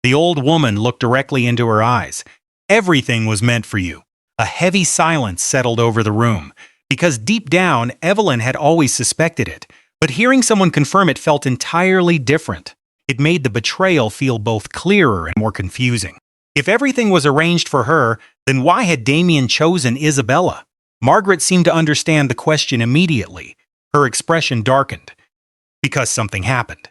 The old woman looked directly into her eyes. "Everything was meant for you." A heavy silence settled over the room. Because deep down, Evelyn had always suspected it. But hearing someone confirm it felt entirely different. It made the betrayal feel both clearer and more confusing. If everything was arranged for her, then why had Damien chosen Isabella? Margaret seemed to understand the question immediately. Her expression darkened. Because something happened.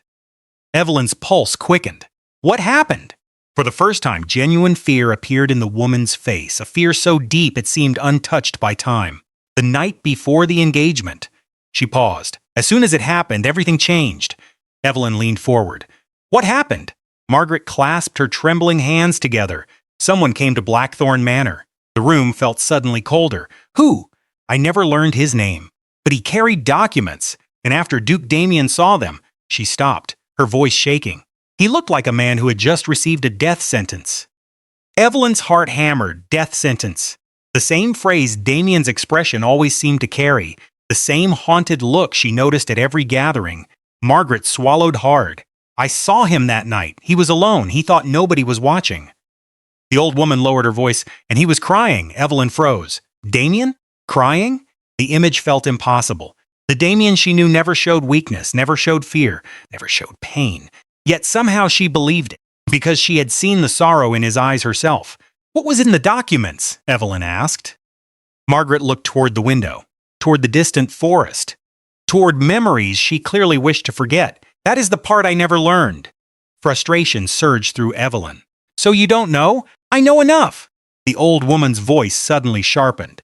Evelyn's pulse quickened. What happened? For the first time, genuine fear appeared in the woman's face, a fear so deep it seemed untouched by time. The night before the engagement. She paused. As soon as it happened, everything changed. Evelyn leaned forward. What happened? Margaret clasped her trembling hands together. Someone came to Blackthorn Manor. The room felt suddenly colder. Who? I never learned his name. But he carried documents, and after Duke Damien saw them, she stopped, her voice shaking. He looked like a man who had just received a death sentence. Evelyn's heart hammered. Death sentence. The same phrase Damien's expression always seemed to carry, the same haunted look she noticed at every gathering. Margaret swallowed hard. I saw him that night. He was alone. He thought nobody was watching. The old woman lowered her voice, and he was crying. Evelyn froze. Damien? Crying? The image felt impossible. The Damien she knew never showed weakness, never showed fear, never showed pain. Yet somehow she believed it, because she had seen the sorrow in his eyes herself. What was in the documents? Evelyn asked. Margaret looked toward the window, toward the distant forest, toward memories she clearly wished to forget. That is the part I never learned. Frustration surged through Evelyn. So you don't know? I know enough. The old woman's voice suddenly sharpened.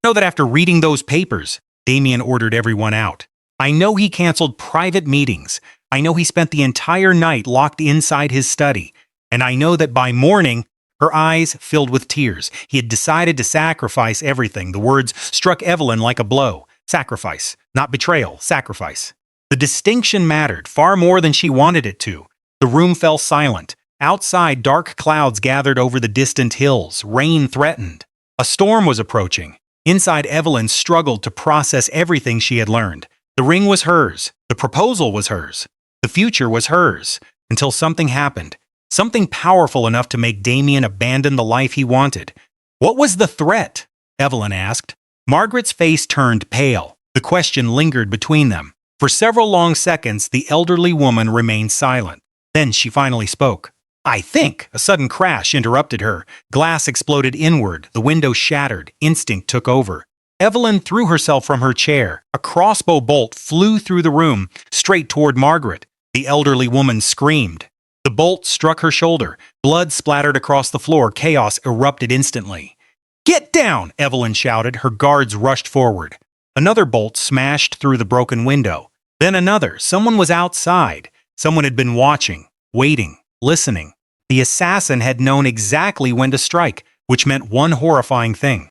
Know that after reading those papers, Damien ordered everyone out. I know he canceled private meetings. I know he spent the entire night locked inside his study. And I know that by morning, her eyes filled with tears. He had decided to sacrifice everything. The words struck Evelyn like a blow. Sacrifice, not betrayal, sacrifice. The distinction mattered far more than she wanted it to. The room fell silent. Outside, dark clouds gathered over the distant hills. Rain threatened. A storm was approaching. Inside, Evelyn struggled to process everything she had learned. The ring was hers. The proposal was hers. The future was hers. Until something happened. Something powerful enough to make Damien abandon the life he wanted. What was the threat? Evelyn asked. Margaret's face turned pale. The question lingered between them. For several long seconds, the elderly woman remained silent. Then she finally spoke. I think. A sudden crash interrupted her. Glass exploded inward. The window shattered. Instinct took over. Evelyn threw herself from her chair. A crossbow bolt flew through the room, straight toward Margaret. The elderly woman screamed. The bolt struck her shoulder. Blood splattered across the floor. Chaos erupted instantly. Get down! Evelyn shouted. Her guards rushed forward. Another bolt smashed through the broken window. Then another. Someone was outside. Someone had been watching, waiting, listening. The assassin had known exactly when to strike, which meant one horrifying thing.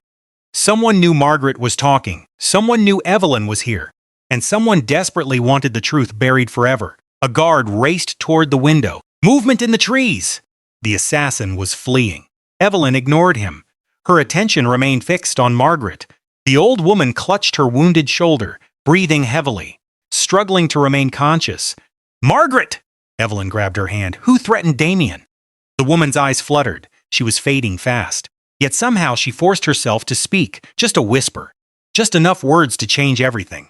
Someone knew Margaret was talking. Someone knew Evelyn was here. And someone desperately wanted the truth buried forever. A guard raced toward the window. Movement in the trees! The assassin was fleeing. Evelyn ignored him. Her attention remained fixed on Margaret. The old woman clutched her wounded shoulder, breathing heavily, struggling to remain conscious. Margaret! Evelyn grabbed her hand. Who threatened Damien? The woman's eyes fluttered. She was fading fast. Yet somehow she forced herself to speak, just a whisper, just enough words to change everything.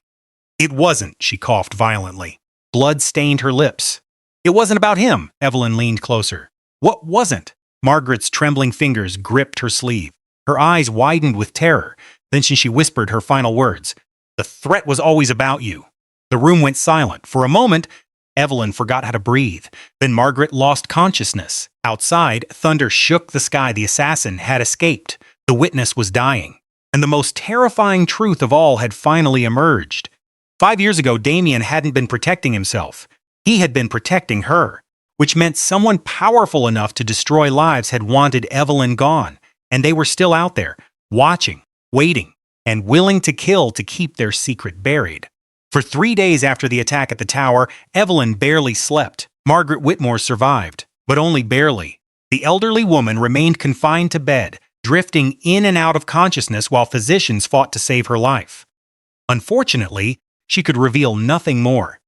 It wasn't, she coughed violently. Blood stained her lips. It wasn't about him, Evelyn leaned closer. What wasn't? Margaret's trembling fingers gripped her sleeve. Her eyes widened with terror. Then she whispered her final words. The threat was always about you. The room went silent. For a moment, Evelyn forgot how to breathe. Then Margaret lost consciousness. Outside, thunder shook the sky. The assassin had escaped. The witness was dying. And the most terrifying truth of all had finally emerged. 5 years ago, Damien hadn't been protecting himself. He had been protecting her, which meant someone powerful enough to destroy lives had wanted Evelyn gone. And they were still out there, watching, waiting, and willing to kill to keep their secret buried. For 3 days after the attack at the tower, Evelyn barely slept. Margaret Whitmore survived, but only barely. The elderly woman remained confined to bed, drifting in and out of consciousness while physicians fought to save her life. Unfortunately, she could reveal nothing more.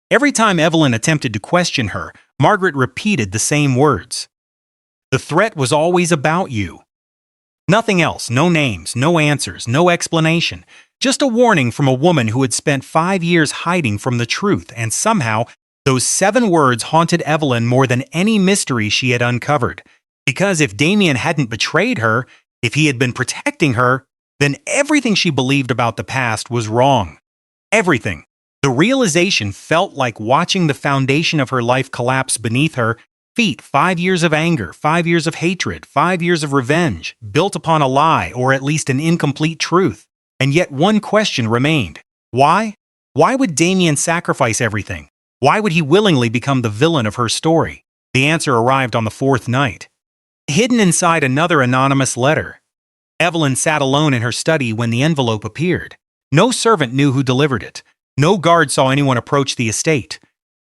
Every time Evelyn attempted to question her, Margaret repeated the same words. The threat was always about you. Nothing else, no names, no answers, no explanation. Just a warning from a woman who had spent 5 years hiding from the truth, and somehow, those 7 words haunted Evelyn more than any mystery she had uncovered. Because if Damien hadn't betrayed her, if he had been protecting her, then everything she believed about the past was wrong. Everything. The realization felt like watching the foundation of her life collapse beneath her, Feet, 5 years of anger, 5 years of hatred, 5 years of revenge, built upon a lie or at least an incomplete truth. And yet one question remained. Why? Why would Damien sacrifice everything? Why would he willingly become the villain of her story? The answer arrived on the 4th night. Hidden inside another anonymous letter. Evelyn sat alone in her study when the envelope appeared. No servant knew who delivered it. No guard saw anyone approach the estate.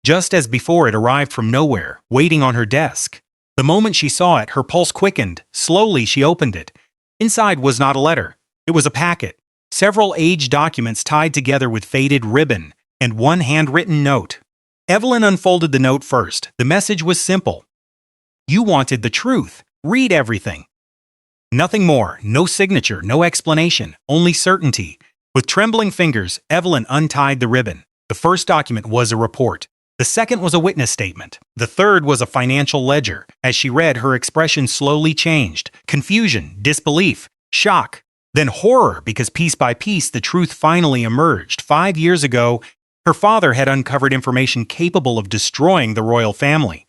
Just as before, it arrived from nowhere, waiting on her desk. The moment she saw it, her pulse quickened. Slowly, she opened it. Inside was not a letter. It was a packet. Several aged documents tied together with faded ribbon, and one handwritten note. Evelyn unfolded the note first. The message was simple. You wanted the truth. Read everything. Nothing more. No signature, no explanation, only certainty. With trembling fingers, Evelyn untied the ribbon. The first document was a report. The second was a witness statement. The third was a financial ledger. As she read, her expression slowly changed. Confusion, disbelief, shock, then horror, because piece by piece the truth finally emerged. 5 years ago, her father had uncovered information capable of destroying the royal family.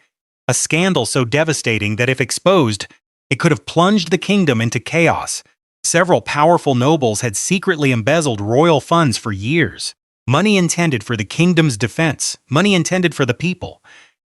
A scandal so devastating that if exposed, it could have plunged the kingdom into chaos. Several powerful nobles had secretly embezzled royal funds for years. Money intended for the kingdom's defense, money intended for the people.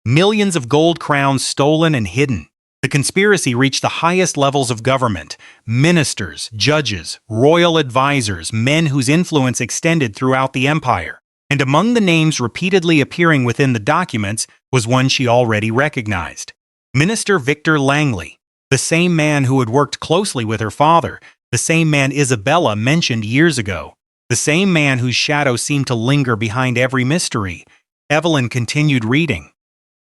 Millions of gold crowns stolen and hidden. The conspiracy reached the highest levels of government. Ministers, judges, royal advisors, men whose influence extended throughout the empire. And among the names repeatedly appearing within the documents was one she already recognized. Minister Victor Langley, the same man who had worked closely with her father, the same man Isabella mentioned years ago. The same man whose shadow seemed to linger behind every mystery. Evelyn continued reading.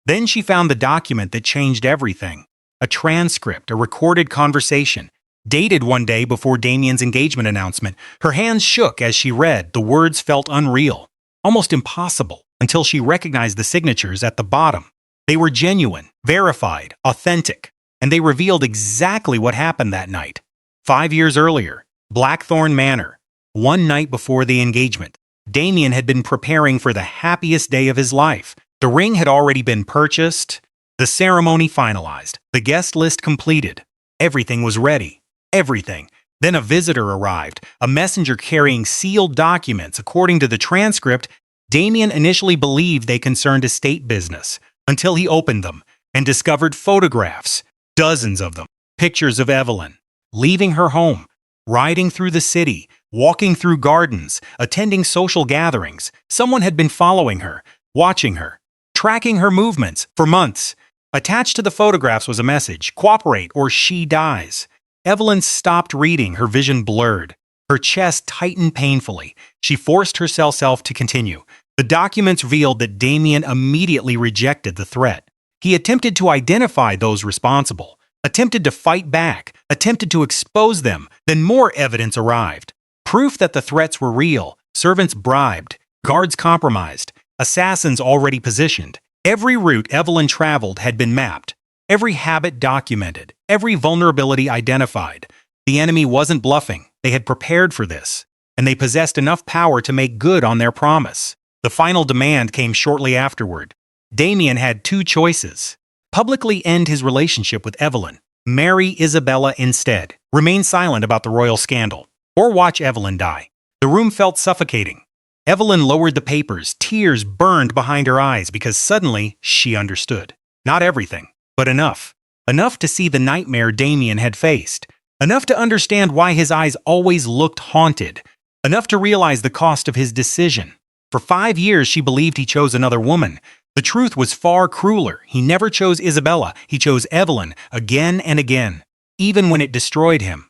Then she found the document that changed everything. A transcript, a recorded conversation, dated one day before Damien's engagement announcement. Her hands shook as she read. The words felt unreal, almost impossible, until she recognized the signatures at the bottom. They were genuine, verified, authentic, and they revealed exactly what happened that night. 5 years earlier, Blackthorn Manor. One night before the engagement, Damien had been preparing for the happiest day of his life. The ring had already been purchased, the ceremony finalized, the guest list completed. Everything was ready. Everything. Then a visitor arrived, a messenger carrying sealed documents. According to the transcript, Damien initially believed they concerned estate business, until he opened them and discovered photographs, dozens of them, pictures of Evelyn, leaving her home, riding through the city, walking through gardens, attending social gatherings. Someone had been following her, watching her, tracking her movements for months. Attached to the photographs was a message: cooperate or she dies. Evelyn stopped reading, her vision blurred. Her chest tightened painfully. She forced herself to continue. The documents revealed that Damien immediately rejected the threat. He attempted to identify those responsible, attempted to fight back, attempted to expose them. Then more evidence arrived. Proof that the threats were real, servants bribed, guards compromised, assassins already positioned. Every route Evelyn traveled had been mapped, every habit documented, every vulnerability identified. The enemy wasn't bluffing. They had prepared for this, and they possessed enough power to make good on their promise. The final demand came shortly afterward. Damien had 2 choices: publicly end his relationship with Evelyn, marry Isabella instead, remain silent about the royal scandal, or watch Evelyn die. The room felt suffocating. Evelyn lowered the papers. Tears burned behind her eyes because suddenly she understood. Not everything, but enough. Enough to see the nightmare Damien had faced. Enough to understand why his eyes always looked haunted. Enough to realize the cost of his decision. For 5 years she believed he chose another woman. The truth was far crueler. He never chose Isabella. He chose Evelyn again and again, even when it destroyed him.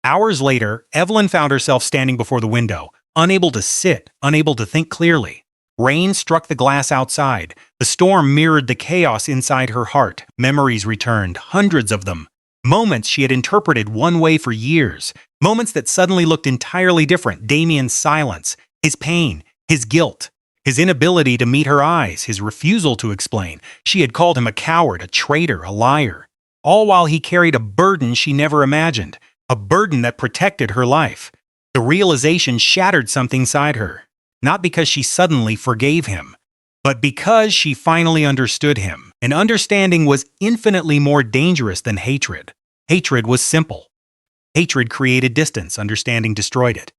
Hours later, Evelyn found herself standing before the window, unable to sit, unable to think clearly. Rain struck the glass outside. The storm mirrored the chaos inside her heart. Memories returned, hundreds of them. Moments she had interpreted one way for years. Moments that suddenly looked entirely different. Damien's silence, his pain, his guilt, his inability to meet her eyes, his refusal to explain. She had called him a coward, a traitor, a liar. All while he carried a burden she never imagined. A burden that protected her life. The realization shattered something inside her, not because she suddenly forgave him, but because she finally understood him. and understanding was infinitely more dangerous than hatred. Hatred was simple. Hatred created distance, understanding destroyed it.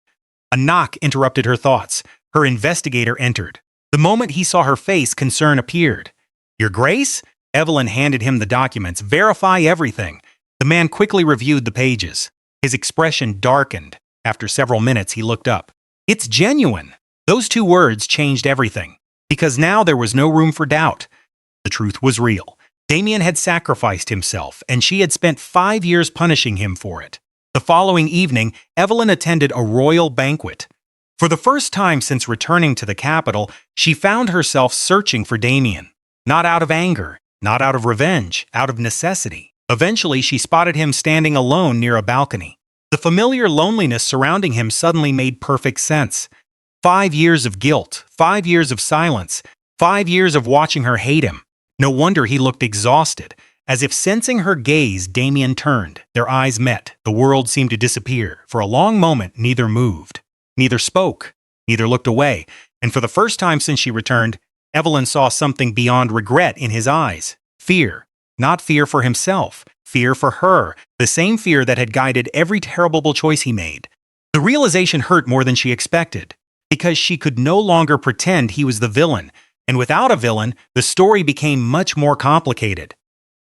A knock interrupted her thoughts. Her investigator entered. The moment he saw her face, concern appeared. "Your Grace?" Evelyn handed him the documents. "Verify everything." The man quickly reviewed the pages. His expression darkened. After several minutes, he looked up. "It's genuine." Those two words changed everything, because now there was no room for doubt. The truth was real. Damien had sacrificed himself, and she had spent 5 years punishing him for it. The following evening, Evelyn attended a royal banquet. For the first time since returning to the capital, she found herself searching for Damien. Not out of anger, not out of revenge, out of necessity. Eventually, she spotted him standing alone near a balcony. The familiar loneliness surrounding him suddenly made perfect sense. 5 years of guilt, 5 years of silence, 5 years of watching her hate him. No wonder he looked exhausted. As if sensing her gaze, Damien turned. Their eyes met. The world seemed to disappear. For a long moment, neither moved. Neither spoke. Neither looked away. And for the first time since she returned, Evelyn saw something beyond regret in his eyes. Fear. Not fear for himself. Fear for her. The same fear that had guided every terrible choice he made. The realization hurt more than she expected, because she could no longer pretend he was the villain. And without a villain, the story became much more complicated.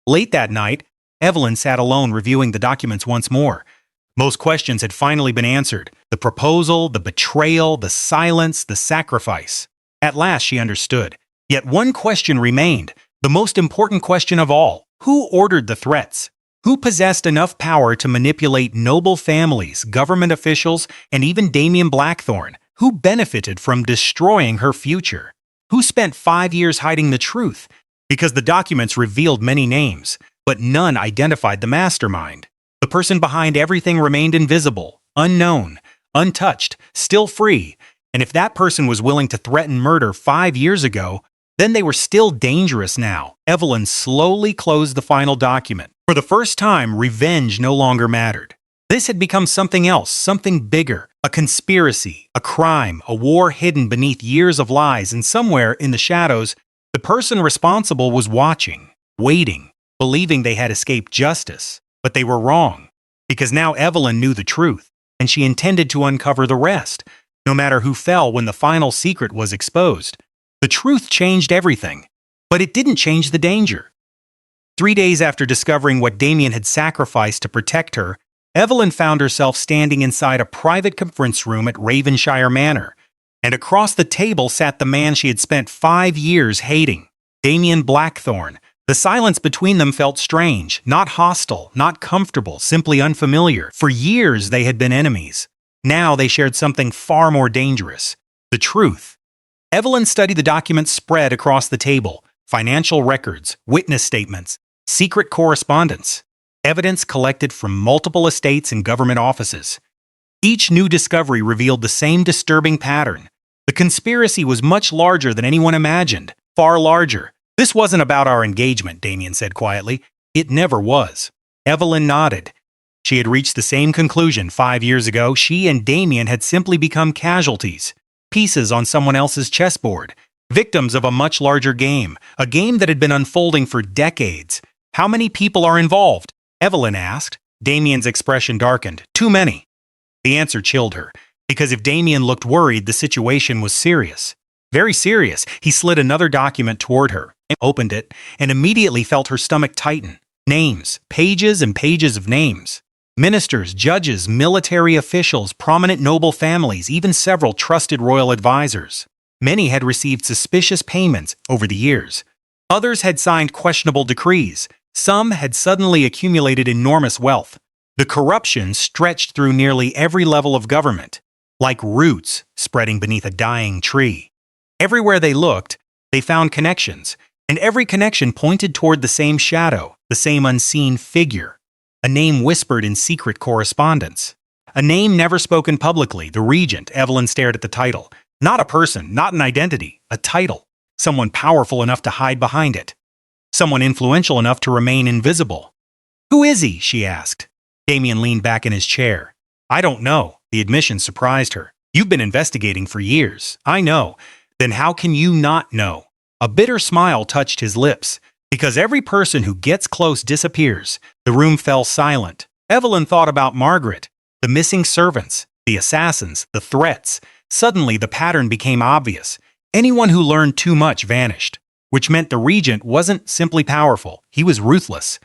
Late that night, Evelyn sat alone reviewing the documents once more. Most questions had finally been answered. The proposal, the betrayal, the silence, the sacrifice. At last she understood. Yet one question remained, the most important question of all. Who ordered the threats? Who possessed enough power to manipulate noble families, government officials, and even Damien Blackthorne? Who benefited from destroying her future? Who spent 5 years hiding the truth? Because the documents revealed many names, but none identified the mastermind. The person behind everything remained invisible, unknown, untouched, still free. And if that person was willing to threaten murder 5 years ago, then they were still dangerous now. Evelyn slowly closed the final document. For the first time, revenge no longer mattered. This had become something else, something bigger. A conspiracy, a crime, a war hidden beneath years of lies, and somewhere in the shadows, the person responsible was watching, waiting, believing they had escaped justice. But they were wrong, because now Evelyn knew the truth, and she intended to uncover the rest, no matter who fell when the final secret was exposed. The truth changed everything, but it didn't change the danger. 3 days after discovering what Damien had sacrificed to protect her, Evelyn found herself standing inside a private conference room at Ravenshire Manor, and across the table sat the man she had spent 5 years hating, Damien Blackthorne. The silence between them felt strange, not hostile, not comfortable, simply unfamiliar. For years they had been enemies. Now they shared something far more dangerous, the truth. Evelyn studied the documents spread across the table, financial records, witness statements, secret correspondence, evidence collected from multiple estates and government offices. Each new discovery revealed the same disturbing pattern. The conspiracy was much larger than anyone imagined, far larger. "This wasn't about our engagement," Damien said quietly. "It never was." Evelyn nodded. She had reached the same conclusion 5 years ago. She and Damien had simply become casualties, pieces on someone else's chessboard, victims of a much larger game, a game that had been unfolding for decades. "How many people are involved?" Evelyn asked. Damien's expression darkened. "Too many." The answer chilled her, because if Damien looked worried, the situation was serious. Very serious. He slid another document toward her, opened it, and immediately felt her stomach tighten. Names, pages and pages of names. Ministers, judges, military officials, prominent noble families, even several trusted royal advisors. Many had received suspicious payments over the years. Others had signed questionable decrees. Some had suddenly accumulated enormous wealth. The corruption stretched through nearly every level of government, like roots spreading beneath a dying tree. Everywhere they looked, they found connections, and every connection pointed toward the same shadow, the same unseen figure. A name whispered in secret correspondence. A name never spoken publicly, the Regent. Evelyn stared at the title. Not a person, not an identity, a title. Someone powerful enough to hide behind it. Someone influential enough to remain invisible. "Who is he?" she asked. Damien leaned back in his chair. "I don't know." The admission surprised her. "You've been investigating for years." "I know." "Then how can you not know?" A bitter smile touched his lips. Because every person who gets close disappears. The room fell silent. Evelyn thought about Margaret, the missing servants, the assassins, the threats. Suddenly, the pattern became obvious. Anyone who learned too much vanished, which meant the regent wasn't simply powerful, he was ruthless.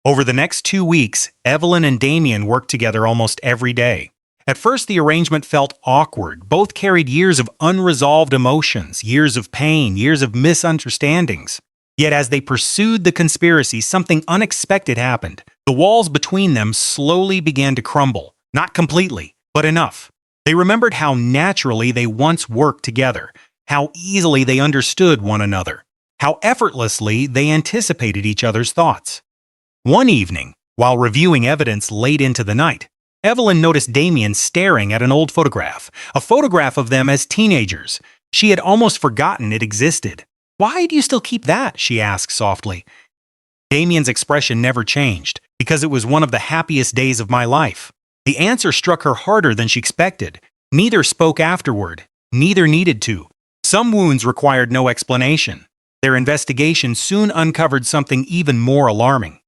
Over the next 2 weeks, Evelyn and Damien worked together almost every day. At first, the arrangement felt awkward. Both carried years of unresolved emotions, years of pain, years of misunderstandings. Yet as they pursued the conspiracy, something unexpected happened. The walls between them slowly began to crumble. Not completely, but enough. They remembered how naturally they once worked together, how easily they understood one another, how effortlessly they anticipated each other's thoughts. One evening, while reviewing evidence late into the night, Evelyn noticed Damien staring at an old photograph, a photograph of them as teenagers. She had almost forgotten it existed. "Why do you still keep that?" she asked softly. Damien's expression never changed, because it was one of the happiest days of my life. The answer struck her harder than she expected. Neither spoke afterward. Neither needed to. Some wounds required no explanation. Their investigation soon uncovered something even more alarming.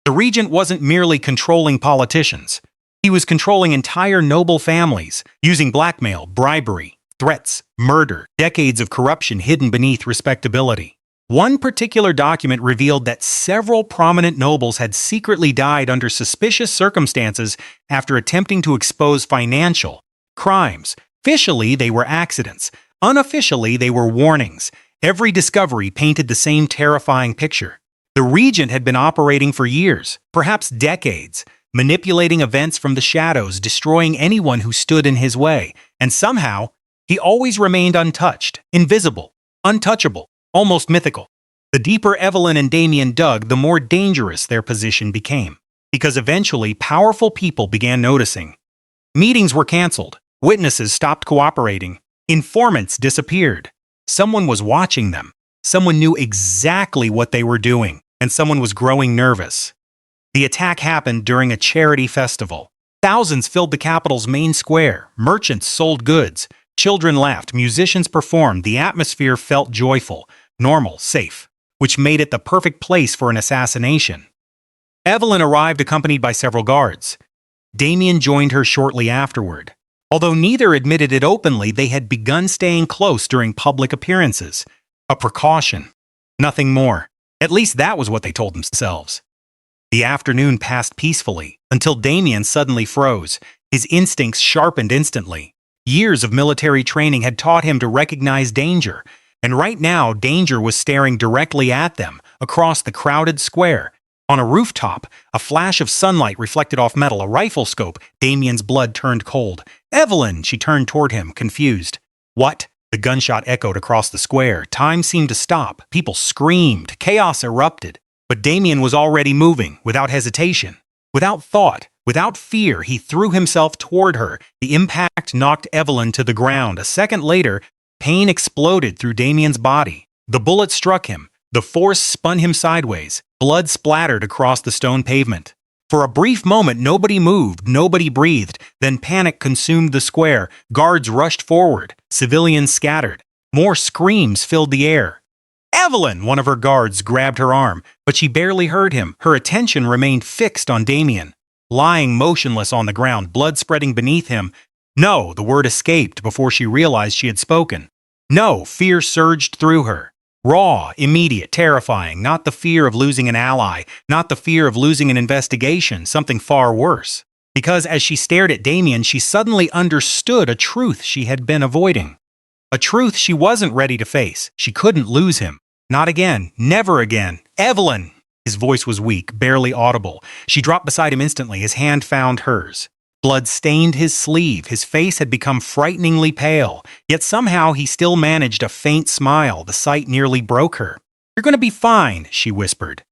The regent wasn't merely controlling politicians. He was controlling entire noble families, using blackmail, bribery, threats, murder, decades of corruption hidden beneath respectability. One particular document revealed that several prominent nobles had secretly died under suspicious circumstances after attempting to expose financial crimes. Officially, they were accidents. Unofficially, they were warnings. Every discovery painted the same terrifying picture. The regent had been operating for years, perhaps decades, manipulating events from the shadows, destroying anyone who stood in his way. And somehow, he always remained untouched, invisible, untouchable, almost mythical. The deeper Evelyn and Damien dug, the more dangerous their position became, because eventually powerful people began noticing. Meetings were canceled, witnesses stopped cooperating, informants disappeared. Someone was watching them. Someone knew exactly what they were doing, and someone was growing nervous. The attack happened during a charity festival. Thousands filled the capital's main square. Merchants sold goods. Children laughed. Musicians performed. The atmosphere felt joyful, normal, safe, which made it the perfect place for an assassination. Evelyn arrived accompanied by several guards. Damien joined her shortly afterward. Although neither admitted it openly, they had begun staying close during public appearances. A precaution. Nothing more. At least that was what they told themselves. The afternoon passed peacefully, until Damien suddenly froze. His instincts sharpened instantly. Years of military training had taught him to recognize danger, and right now danger was staring directly at them, across the crowded square. On a rooftop, a flash of sunlight reflected off metal, a rifle scope. Damien's blood turned cold. "Evelyn!" She turned toward him, confused. "What?" The gunshot echoed across the square. Time seemed to stop. People screamed. Chaos erupted. But Damien was already moving, without hesitation. Without thought, without fear, he threw himself toward her. The impact knocked Evelyn to the ground. A second later, pain exploded through Damien's body. The bullet struck him. The force spun him sideways. Blood splattered across the stone pavement. For a brief moment, nobody moved, nobody breathed. Then panic consumed the square. Guards rushed forward. Civilians scattered. More screams filled the air. "Evelyn!" One of her guards grabbed her arm, but she barely heard him. Her attention remained fixed on Damien, lying motionless on the ground, blood spreading beneath him. "No!" The word escaped before she realized she had spoken. "No!" Fear surged through her. Raw, immediate, terrifying. Not the fear of losing an ally, not the fear of losing an investigation, something far worse. Because as she stared at Damien, she suddenly understood a truth she had been avoiding. A truth she wasn't ready to face. She couldn't lose him. Not again. Never again. "Evelyn!" His voice was weak, barely audible. She dropped beside him instantly. His hand found hers. Blood stained his sleeve. His face had become frighteningly pale. Yet somehow he still managed a faint smile. The sight nearly broke her. "You're going to be fine," she whispered.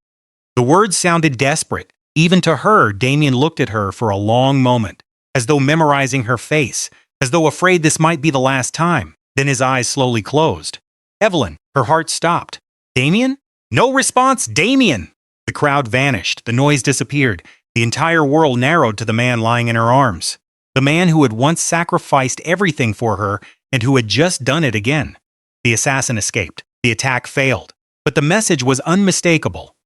The words sounded desperate. Even to her, Damien looked at her for a long moment, as though memorizing her face, as though afraid this might be the last time. Then his eyes slowly closed. "Evelyn!" Her heart stopped. "Damien?" No response. "Damien!" The crowd vanished. The noise disappeared. The entire world narrowed to the man lying in her arms. The man who had once sacrificed everything for her and who had just done it again. The assassin escaped. The attack failed. But the message was unmistakable.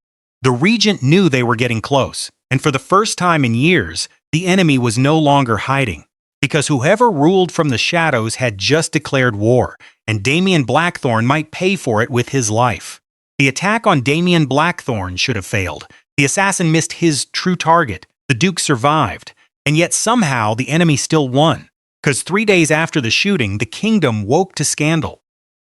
The regent knew they were getting close, and for the first time in years, the enemy was no longer hiding. Because whoever ruled from the shadows had just declared war, and Damien Blackthorne might pay for it with his life. The attack on Damien Blackthorne should have failed. The assassin missed his true target. The Duke survived. And yet somehow the enemy still won. Because 3 days after the shooting, the kingdom woke to scandal.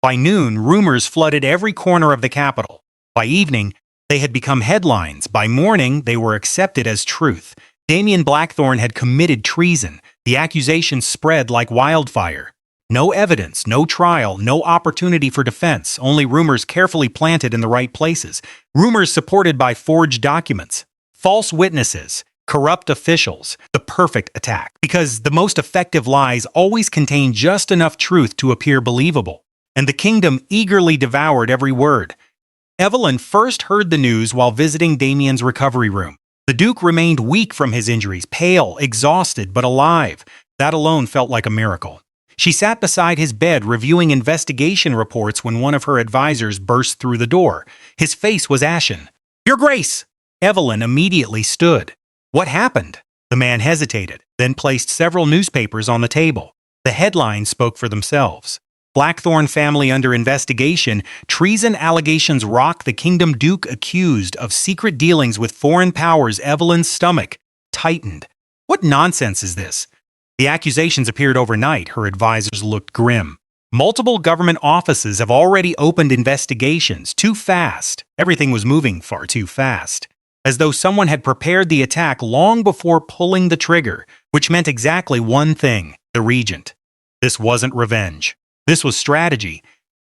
By noon, rumors flooded every corner of the capital. By evening, they had become headlines. By morning, they were accepted as truth. Damien Blackthorne had committed treason. The accusations spread like wildfire. No evidence, no trial, no opportunity for defense, only rumors carefully planted in the right places. Rumors supported by forged documents, false witnesses, corrupt officials, the perfect attack. Because the most effective lies always contain just enough truth to appear believable. And the kingdom eagerly devoured every word. Evelyn first heard the news while visiting Damien's recovery room. The Duke remained weak from his injuries, pale, exhausted, but alive. That alone felt like a miracle. She sat beside his bed reviewing investigation reports when one of her advisors burst through the door. His face was ashen. "Your Grace!" Evelyn immediately stood. "What happened?" The man hesitated, then placed several newspapers on the table. The headlines spoke for themselves. Blackthorne family under investigation, treason allegations rock the kingdom. Duke accused of secret dealings with foreign powers. Evelyn's stomach tightened. What nonsense is this? The accusations appeared overnight. Her advisors looked grim. Multiple government offices have already opened investigations. Too fast. Everything was moving far too fast. As though someone had prepared the attack long before pulling the trigger, which meant exactly one thing: the regent. This wasn't revenge. This was strategy.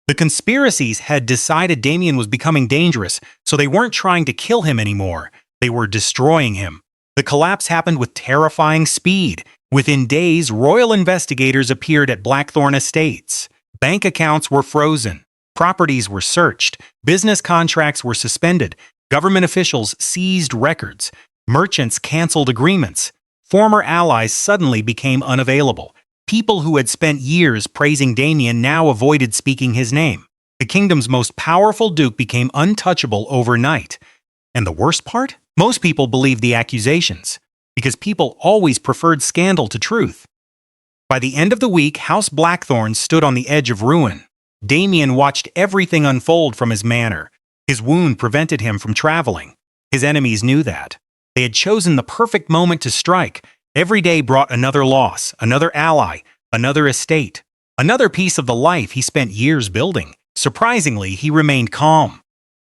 The conspiracies had decided Damien was becoming dangerous, so they weren't trying to kill him anymore. They were destroying him. The collapse happened with terrifying speed. Within days, royal investigators appeared at Blackthorne Estates. Bank accounts were frozen. Properties were searched. Business contracts were suspended. Government officials seized records. Merchants canceled agreements. Former allies suddenly became unavailable. People who had spent years praising Damien now avoided speaking his name. The kingdom's most powerful duke became untouchable overnight. And the worst part? Most people believed the accusations, because people always preferred scandal to truth. By the end of the week, House Blackthorne stood on the edge of ruin. Damien watched everything unfold from his manor. His wound prevented him from traveling. His enemies knew that. They had chosen the perfect moment to strike. Every day brought another loss, another ally, another estate, another piece of the life he spent years building. Surprisingly, he remained calm.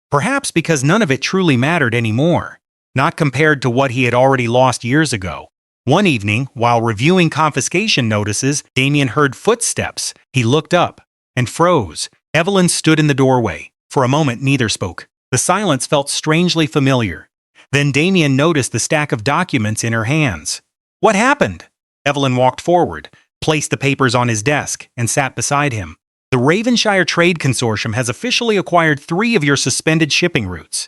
Perhaps because none of it truly mattered anymore, not compared to what he had already lost years ago. One evening, while reviewing confiscation notices, Damien heard footsteps. He looked up and froze. Evelyn stood in the doorway. For a moment, neither spoke. The silence felt strangely familiar. Then Damien noticed the stack of documents in her hands. "What happened?" Evelyn walked forward, placed the papers on his desk, and sat beside him. "The Ravenshire Trade Consortium has officially acquired 3 of your suspended shipping routes."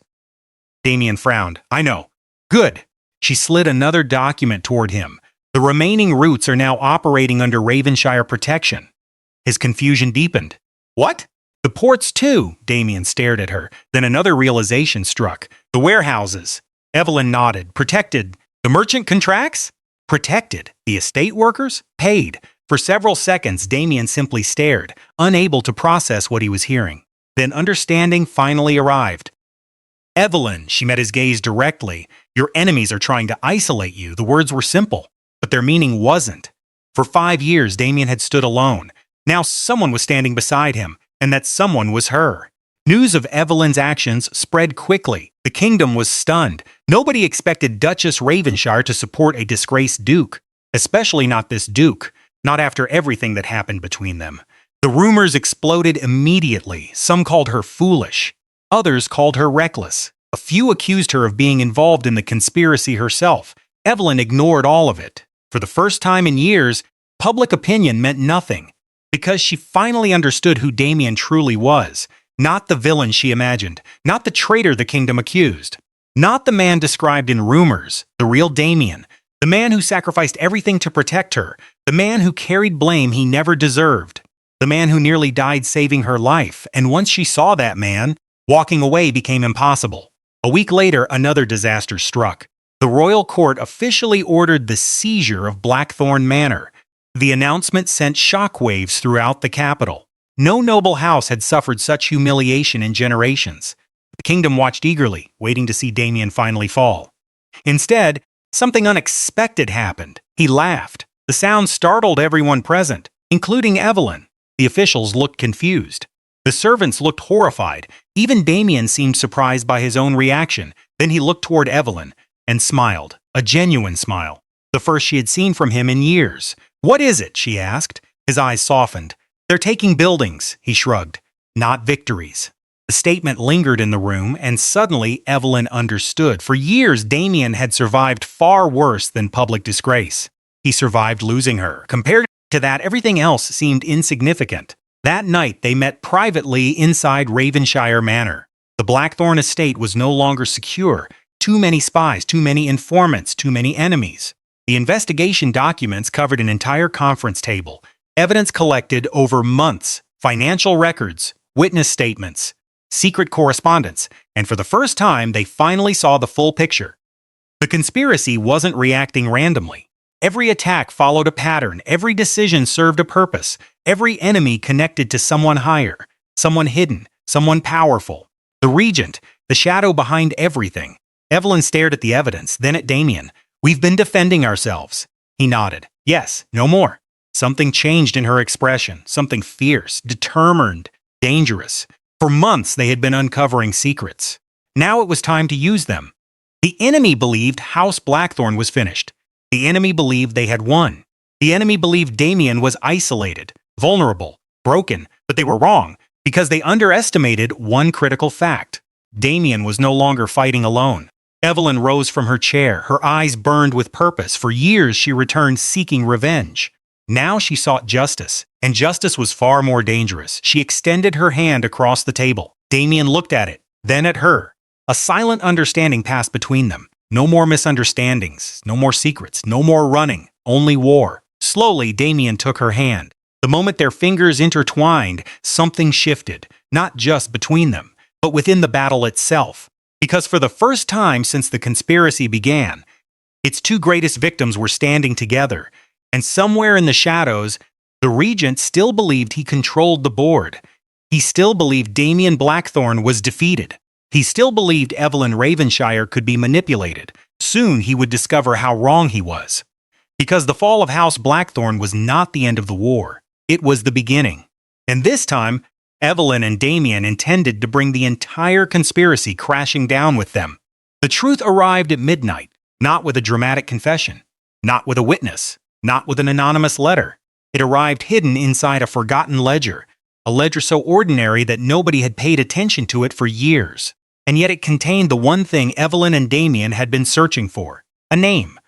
Damien frowned. "I know. Good." She slid another document toward him. "The remaining routes are now operating under Ravenshire protection." His confusion deepened. "What?" "The ports too." Damien stared at her. Then another realization struck. "The warehouses." Evelyn nodded. "Protected." "The merchant contracts?" "Protected." "The estate workers?" "Paid." For several seconds, Damien simply stared, unable to process what he was hearing. Then understanding finally arrived. "Evelyn," she met his gaze directly, "your enemies are trying to isolate you." The words were simple, but their meaning wasn't. For 5 years, Damien had stood alone. Now someone was standing beside him, and that someone was her. News of Evelyn's actions spread quickly. The kingdom was stunned. Nobody expected Duchess Ravenshire to support a disgraced duke, especially not this duke, not after everything that happened between them. The rumors exploded immediately. Some called her foolish. Others called her reckless. A few accused her of being involved in the conspiracy herself. Evelyn ignored all of it. For the first time in years, public opinion meant nothing, because she finally understood who Damien truly was. Not the villain she imagined, not the traitor the kingdom accused, not the man described in rumors, the real Damien, the man who sacrificed everything to protect her, the man who carried blame he never deserved, the man who nearly died saving her life. And once she saw that man, Walking away became impossible. A week later, another disaster struck. The royal court officially ordered the seizure of Blackthorn Manor. The announcement sent shockwaves throughout the capital. No noble house had suffered such humiliation in generations. The kingdom watched eagerly, waiting to see Damien finally fall. Instead, something unexpected happened. He laughed. The sound startled everyone present, including Evelyn. The officials looked confused. The servants looked horrified. Even Damien seemed surprised by his own reaction. Then he looked toward Evelyn and smiled, a genuine smile, the first she had seen from him in years. "What is it?" she asked. His eyes softened. "They're taking buildings," he shrugged. "Not victories." The statement lingered in the room, and suddenly Evelyn understood. For years, Damien had survived far worse than public disgrace. He survived losing her. Compared to that, everything else seemed insignificant. That night, they met privately inside Ravenshire Manor. The Blackthorn estate was no longer secure. Too many spies, too many informants, too many enemies. The investigation documents covered an entire conference table, evidence collected over months, financial records, witness statements, secret correspondence, and for the first time, they finally saw the full picture. The conspiracy wasn't reacting randomly. Every attack followed a pattern, every decision served a purpose, every enemy connected to someone higher, someone hidden, someone powerful. The regent, the shadow behind everything. Evelyn stared at the evidence, then at Damien. "We've been defending ourselves." He nodded. "Yes, no more." Something changed in her expression, something fierce, determined, dangerous. For months they had been uncovering secrets. Now it was time to use them. The enemy believed House Blackthorn was finished. The enemy believed they had won. The enemy believed Damien was isolated, vulnerable, broken, but they were wrong because they underestimated one critical fact. Damien was no longer fighting alone. Evelyn rose from her chair, her eyes burned with purpose. For years she returned seeking revenge. Now she sought justice, and justice was far more dangerous. She extended her hand across the table. Damien looked at it, then at her. A silent understanding passed between them. No more misunderstandings, no more secrets, no more running, only war. Slowly, Damien took her hand. The moment their fingers intertwined, something shifted, not just between them, but within the battle itself. Because for the first time since the conspiracy began, its two greatest victims were standing together, and somewhere in the shadows, the regent still believed he controlled the board. He still believed Damien Blackthorn was defeated. He still believed Evelyn Ravenshire could be manipulated. Soon he would discover how wrong he was. Because the fall of House Blackthorn was not the end of the war. It was the beginning. And this time, Evelyn and Damien intended to bring the entire conspiracy crashing down with them. The truth arrived at midnight, not with a dramatic confession, not with a witness, not with an anonymous letter. It arrived hidden inside a forgotten ledger, a ledger so ordinary that nobody had paid attention to it for years. And yet it contained the one thing Evelyn and Damien had been searching for, a name.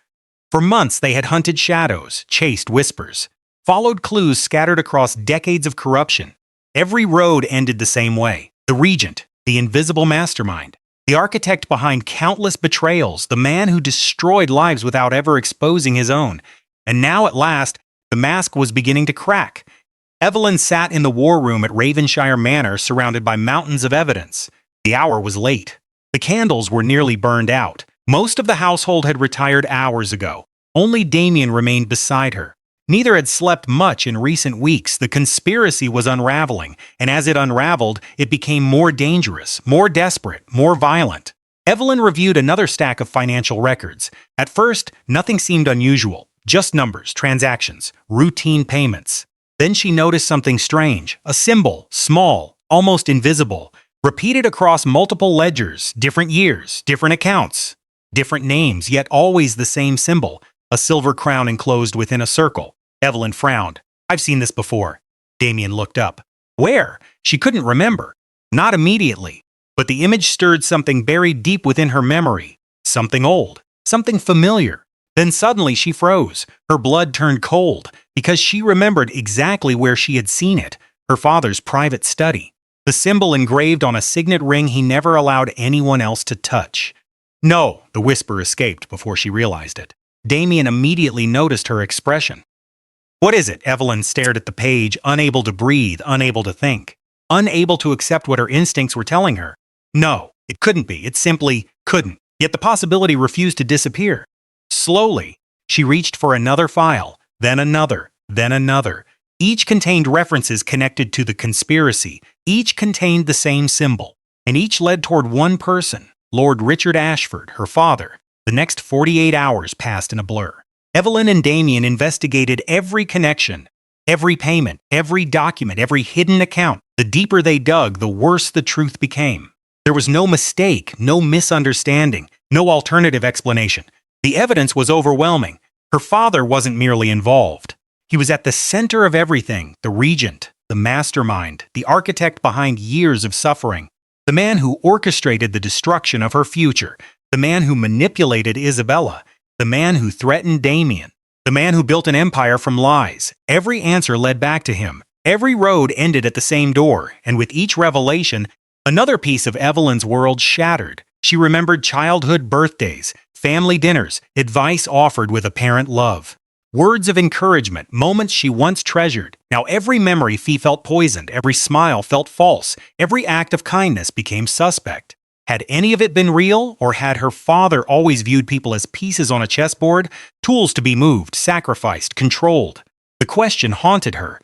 For months they had hunted shadows, chased whispers, followed clues scattered across decades of corruption. Every road ended the same way. The regent, the invisible mastermind, the architect behind countless betrayals, the man who destroyed lives without ever exposing his own. And now at last, the mask was beginning to crack. Evelyn sat in the war room at Ravenshire Manor surrounded by mountains of evidence. The hour was late. The candles were nearly burned out. Most of the household had retired hours ago. Only Damien remained beside her. Neither had slept much in recent weeks. The conspiracy was unraveling, and as it unraveled, it became more dangerous, more desperate, more violent. Evelyn reviewed another stack of financial records. At first, nothing seemed unusual. Just numbers, transactions, routine payments. Then she noticed something strange. A symbol, small, almost invisible, repeated across multiple ledgers, different years, different accounts, different names, yet always the same symbol, a silver crown enclosed within a circle. Evelyn frowned. "I've seen this before." Damien looked up. Where? She couldn't remember. Not immediately. But the image stirred something buried deep within her memory. Something old. Something familiar. Then suddenly she froze. Her blood turned cold because she remembered exactly where she had seen it. Her father's private study. The symbol engraved on a signet ring he never allowed anyone else to touch. "No," the whisper escaped before she realized it. Damien immediately noticed her expression. "What is it?" Evelyn stared at the page, unable to breathe, unable to think, unable to accept what her instincts were telling her. No, it couldn't be. It simply couldn't. Yet the possibility refused to disappear. Slowly, she reached for another file, then another, then another. Each contained references connected to the conspiracy. Each contained the same symbol. And each led toward one person, Lord Richard Ashford, her father. The next 48 hours passed in a blur. Evelyn and Damien investigated every connection, every payment, every document, every hidden account. The deeper they dug, the worse the truth became. There was no mistake, no misunderstanding, no alternative explanation. The evidence was overwhelming. Her father wasn't merely involved. He was at the center of everything, the regent, the mastermind, the architect behind years of suffering, the man who orchestrated the destruction of her future, the man who manipulated Isabella, the man who threatened Damien, the man who built an empire from lies. Every answer led back to him. Every road ended at the same door, and with each revelation, another piece of Evelyn's world shattered. She remembered childhood birthdays, family dinners, advice offered with apparent love, words of encouragement, moments she once treasured. Now every memory felt poisoned, every smile felt false, every act of kindness became suspect. Had any of it been real, or had her father always viewed people as pieces on a chessboard, tools to be moved, sacrificed, controlled? The question haunted her,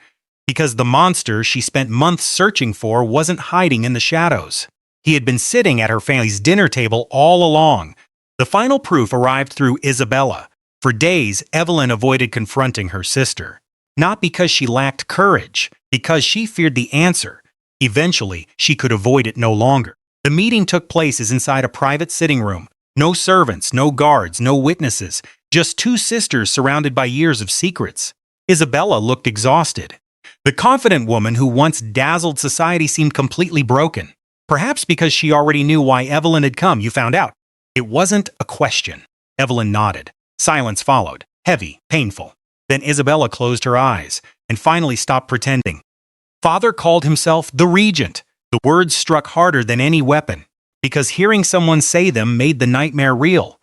because the monster she spent months searching for wasn't hiding in the shadows. He had been sitting at her family's dinner table all along. The final proof arrived through Isabella. For days, Evelyn avoided confronting her sister. Not because she lacked courage, because she feared the answer. Eventually, she could avoid it no longer. The meeting took place inside a private sitting room. No servants, no guards, no witnesses. Just two sisters surrounded by years of secrets. Isabella looked exhausted. The confident woman who once dazzled society seemed completely broken. Perhaps because she already knew why Evelyn had come, you found out. It wasn't a question. Evelyn nodded. Silence followed, heavy, painful. Then Isabella closed her eyes and finally stopped pretending. Father called himself the Regent. The words struck harder than any weapon, because hearing someone say them made the nightmare real.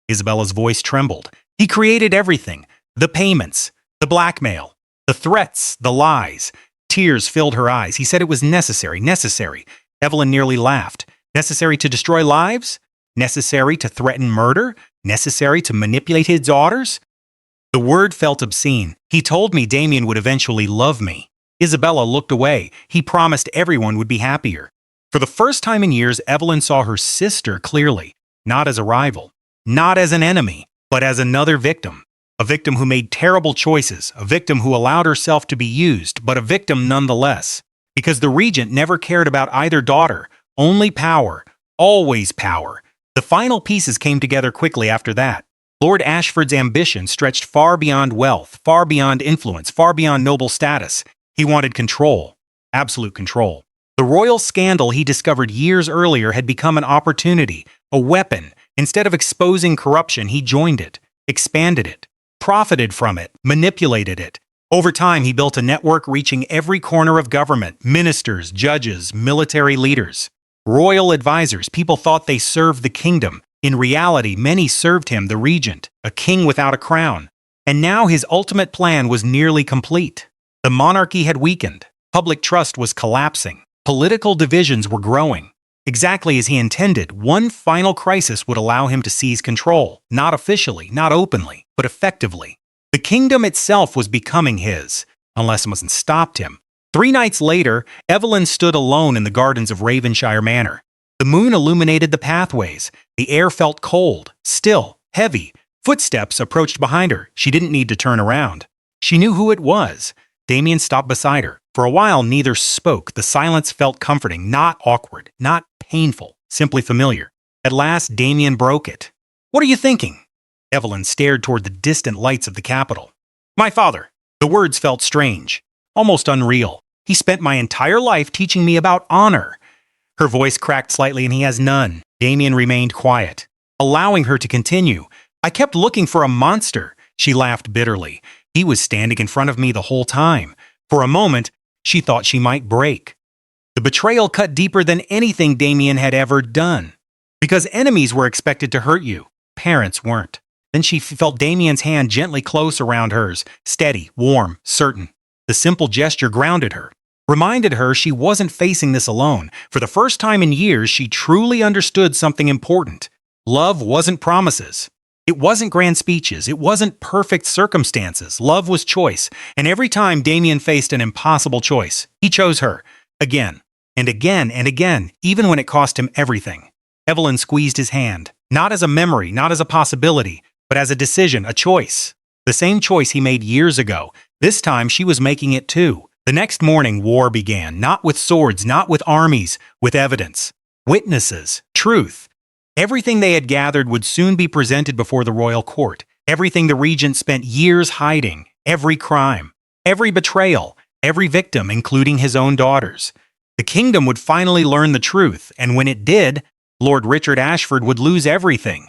Isabella's voice trembled. He created everything. The payments, the blackmail, the threats, the lies. Tears filled her eyes. He said it was necessary. Evelyn nearly laughed. Necessary to destroy lives? Necessary to threaten murder? Necessary to manipulate his daughters? The word felt obscene. He told me Damien would eventually love me. Isabella looked away. He promised everyone would be happier. For the first time in years, Evelyn saw her sister clearly, not as a rival, not as an enemy, but as another victim. A victim who made terrible choices, a victim who allowed herself to be used, but a victim nonetheless. Because the regent never cared about either daughter, only power, always power. The final pieces came together quickly after that. Lord Ashford's ambition stretched far beyond wealth, far beyond influence, far beyond noble status. He wanted control, absolute control. The royal scandal he discovered years earlier had become an opportunity, a weapon. Instead of exposing corruption, he joined it, expanded it, profited from it, manipulated it. Over time, he built a network reaching every corner of government, ministers, judges, military leaders, royal advisors. People thought they served the kingdom. In reality, many served him, the regent, a king without a crown. And now his ultimate plan was nearly complete. The monarchy had weakened. Public trust was collapsing. Political divisions were growing. Exactly as he intended, one final crisis would allow him to seize control, not officially, not openly, but effectively. The kingdom itself was becoming his, unless it stopped him. 3 nights later, Evelyn stood alone in the gardens of Ravenshire Manor. The moon illuminated the pathways. The air felt cold, still, heavy. Footsteps approached behind her. She didn't need to turn around. She knew who it was. Damien stopped beside her. For a while, neither spoke. The silence felt comforting, not awkward, not painful, simply familiar. At last, Damien broke it. "What are you thinking?" Evelyn stared toward the distant lights of the capital. "My father." The words felt strange, almost unreal. "He spent my entire life teaching me about honor." Her voice cracked slightly, and he has none. Damien remained quiet, allowing her to continue. "I kept looking for a monster." She laughed bitterly. "He was standing in front of me the whole time." For a moment, she thought she might break. The betrayal cut deeper than anything Damien had ever done. Because enemies were expected to hurt you, parents weren't. Then she felt Damien's hand gently close around hers, steady, warm, certain. The simple gesture grounded her. reminded her she wasn't facing this alone. For the first time in years, she truly understood something important. Love wasn't promises. It wasn't grand speeches. It wasn't perfect circumstances. Love was choice. And every time Damien faced an impossible choice, he chose her. Again, and again, and again, even when it cost him everything. Evelyn squeezed his hand, not as a memory, not as a possibility, but as a decision, a choice. The same choice he made years ago. This time she was making it too. The next morning, war began, not with swords, not with armies, with evidence, witnesses, truth. Everything they had gathered would soon be presented before the royal court. Everything the regent spent years hiding, every crime, every betrayal, every victim, including his own daughters. The kingdom would finally learn the truth, and when it did, Lord Richard Ashford would lose everything.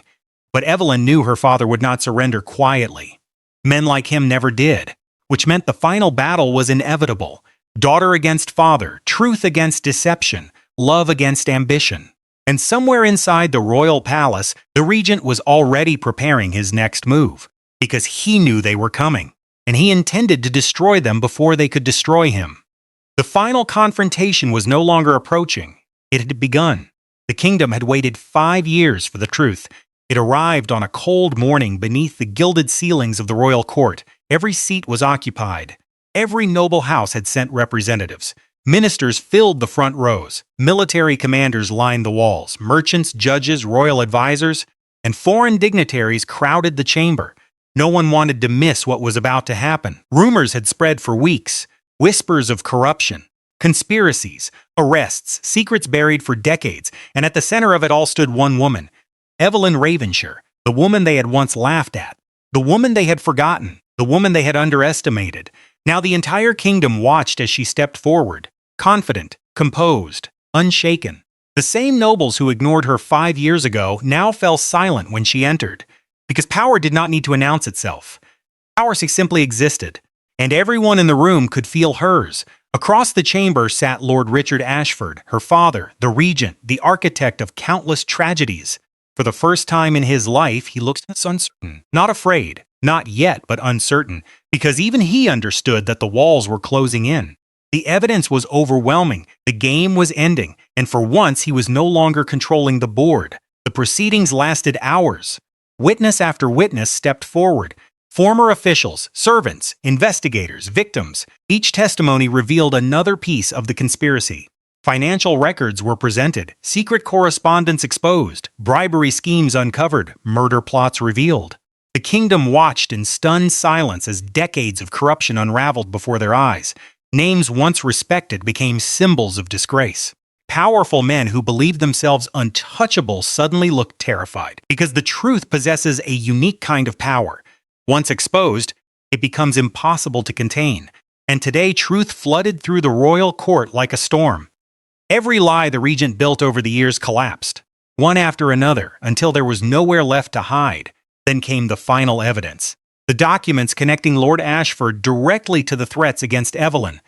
But Evelyn knew her father would not surrender quietly. Men like him never did, which meant the final battle was inevitable. Daughter against father, truth against deception, love against ambition. And somewhere inside the royal palace, the regent was already preparing his next move, because he knew they were coming, and he intended to destroy them before they could destroy him. The final confrontation was no longer approaching. It had begun. The kingdom had waited 5 years for the truth. It arrived on a cold morning beneath the gilded ceilings of the royal court. Every seat was occupied. Every noble house had sent representatives. Ministers filled the front rows. Military commanders lined the walls. Merchants, judges, royal advisors, and foreign dignitaries crowded the chamber. No one wanted to miss what was about to happen. Rumors had spread for weeks. Whispers of corruption, conspiracies, arrests, secrets buried for decades, and at the center of it all stood one woman, Evelyn Ravenshire, the woman they had once laughed at, the woman they had forgotten, the woman they had underestimated. Now the entire kingdom watched as she stepped forward, confident, composed, unshaken. The same nobles who ignored her 5 years ago now fell silent when she entered, because power did not need to announce itself. Power simply existed, and everyone in the room could feel hers. Across the chamber sat Lord Richard Ashford, her father, the regent, the architect of countless tragedies. For the first time in his life, he looked uncertain, not afraid, not yet, but uncertain, because even he understood that the walls were closing in. The evidence was overwhelming, the game was ending, and for once he was no longer controlling the board. The proceedings lasted hours. Witness after witness stepped forward. Former officials, servants, investigators, victims. Each testimony revealed another piece of the conspiracy. Financial records were presented, secret correspondence exposed, bribery schemes uncovered, murder plots revealed. The kingdom watched in stunned silence as decades of corruption unraveled before their eyes. Names once respected became symbols of disgrace. Powerful men who believed themselves untouchable suddenly looked terrified, because the truth possesses a unique kind of power. Once exposed, it becomes impossible to contain. And today, truth flooded through the royal court like a storm. Every lie the regent built over the years collapsed, one after another, until there was nowhere left to hide. Then came the final evidence. The documents connecting Lord Ashford directly to the threats against Evelyn.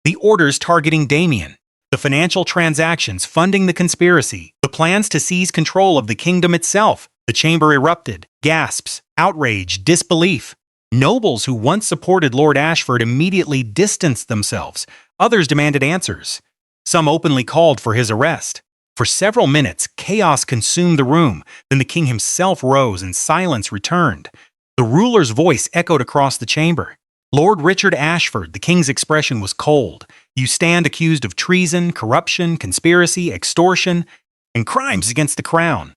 The orders targeting Damien. The financial transactions funding the conspiracy. The plans to seize control of the kingdom itself. The chamber erupted. Gasps, outrage, disbelief. Nobles who once supported Lord Ashford immediately distanced themselves. Others demanded answers. Some openly called for his arrest. For several minutes, chaos consumed the room. Then the king himself rose and silence returned. The ruler's voice echoed across the chamber. Lord Richard Ashford, the king's expression was cold. You stand accused of treason, corruption, conspiracy, extortion, and crimes against the crown.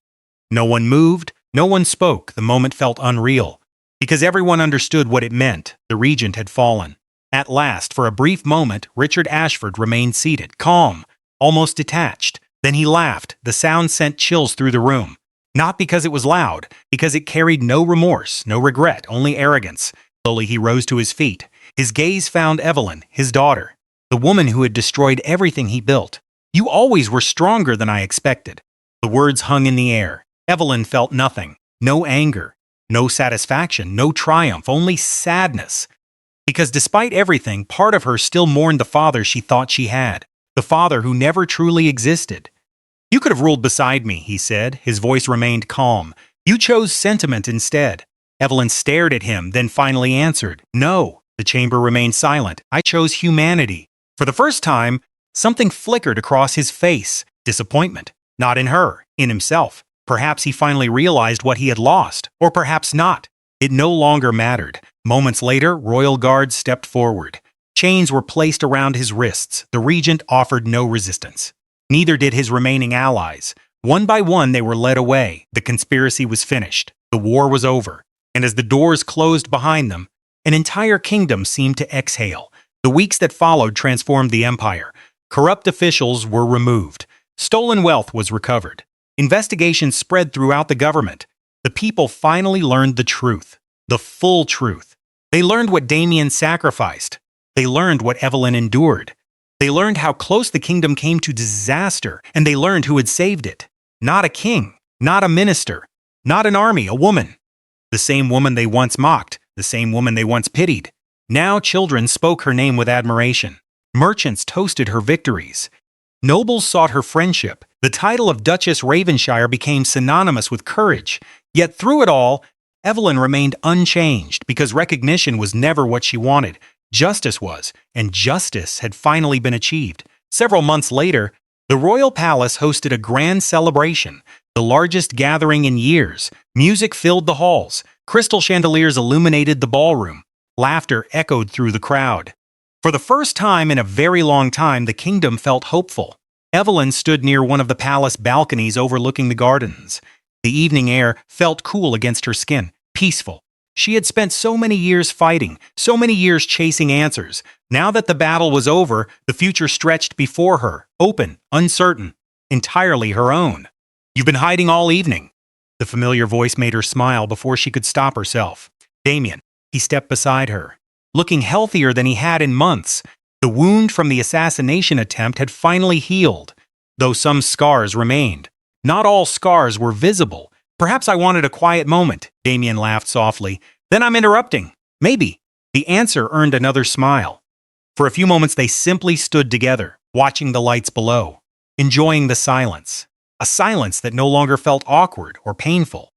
No one moved, no one spoke. The moment felt unreal, because everyone understood what it meant. The regent had fallen. At last, for a brief moment, Richard Ashford remained seated, calm, almost detached. Then he laughed. The sound sent chills through the room. Not because it was loud, because it carried no remorse, no regret, only arrogance. Slowly he rose to his feet. His gaze found Evelyn, his daughter, the woman who had destroyed everything he built. You always were stronger than I expected. The words hung in the air. Evelyn felt nothing. No anger, no satisfaction, no triumph, only sadness. Because despite everything, part of her still mourned the father she thought she had, the father who never truly existed. You could have ruled beside me, he said. His voice remained calm. You chose sentiment instead. Evelyn stared at him, then finally answered, No. The chamber remained silent. I chose humanity. For the first time, something flickered across his face. Disappointment. Not in her, in himself. Perhaps he finally realized what he had lost, or perhaps not. It no longer mattered. Moments later, royal guards stepped forward. Chains were placed around his wrists. The regent offered no resistance. Neither did his remaining allies. One by one, they were led away. The conspiracy was finished. The war was over. And as the doors closed behind them, an entire kingdom seemed to exhale. The weeks that followed transformed the empire. Corrupt officials were removed. Stolen wealth was recovered. Investigations spread throughout the government. The people finally learned the truth. The full truth. They learned what Damien sacrificed. They learned what Evelyn endured. They learned how close the kingdom came to disaster, and they learned who had saved it. Not a king, not a minister, not an army, a woman. The same woman they once mocked, the same woman they once pitied. Now children spoke her name with admiration. Merchants toasted her victories. Nobles sought her friendship. The title of Duchess Ravenshire became synonymous with courage. Yet through it all, Evelyn remained unchanged because recognition was never what she wanted. Justice was, and justice had finally been achieved. Several months later, the royal palace hosted a grand celebration, the largest gathering in years. Music filled the halls. Crystal chandeliers illuminated the ballroom. Laughter echoed through the crowd. For the first time in a very long time, the kingdom felt hopeful. Evelyn stood near one of the palace balconies overlooking the gardens. The evening air felt cool against her skin, peaceful. She had spent so many years fighting, so many years chasing answers. Now that the battle was over, the future stretched before her, open, uncertain, entirely her own. "You've been hiding all evening." The familiar voice made her smile before she could stop herself. Damien. He stepped beside her, looking healthier than he had in months. The wound from the assassination attempt had finally healed, though some scars remained. Not all scars were visible. "Perhaps I wanted a quiet moment," Damien laughed softly. "Then I'm interrupting." "Maybe." The answer earned another smile. For a few moments they simply stood together, watching the lights below, enjoying the silence. A silence that no longer felt awkward or painful.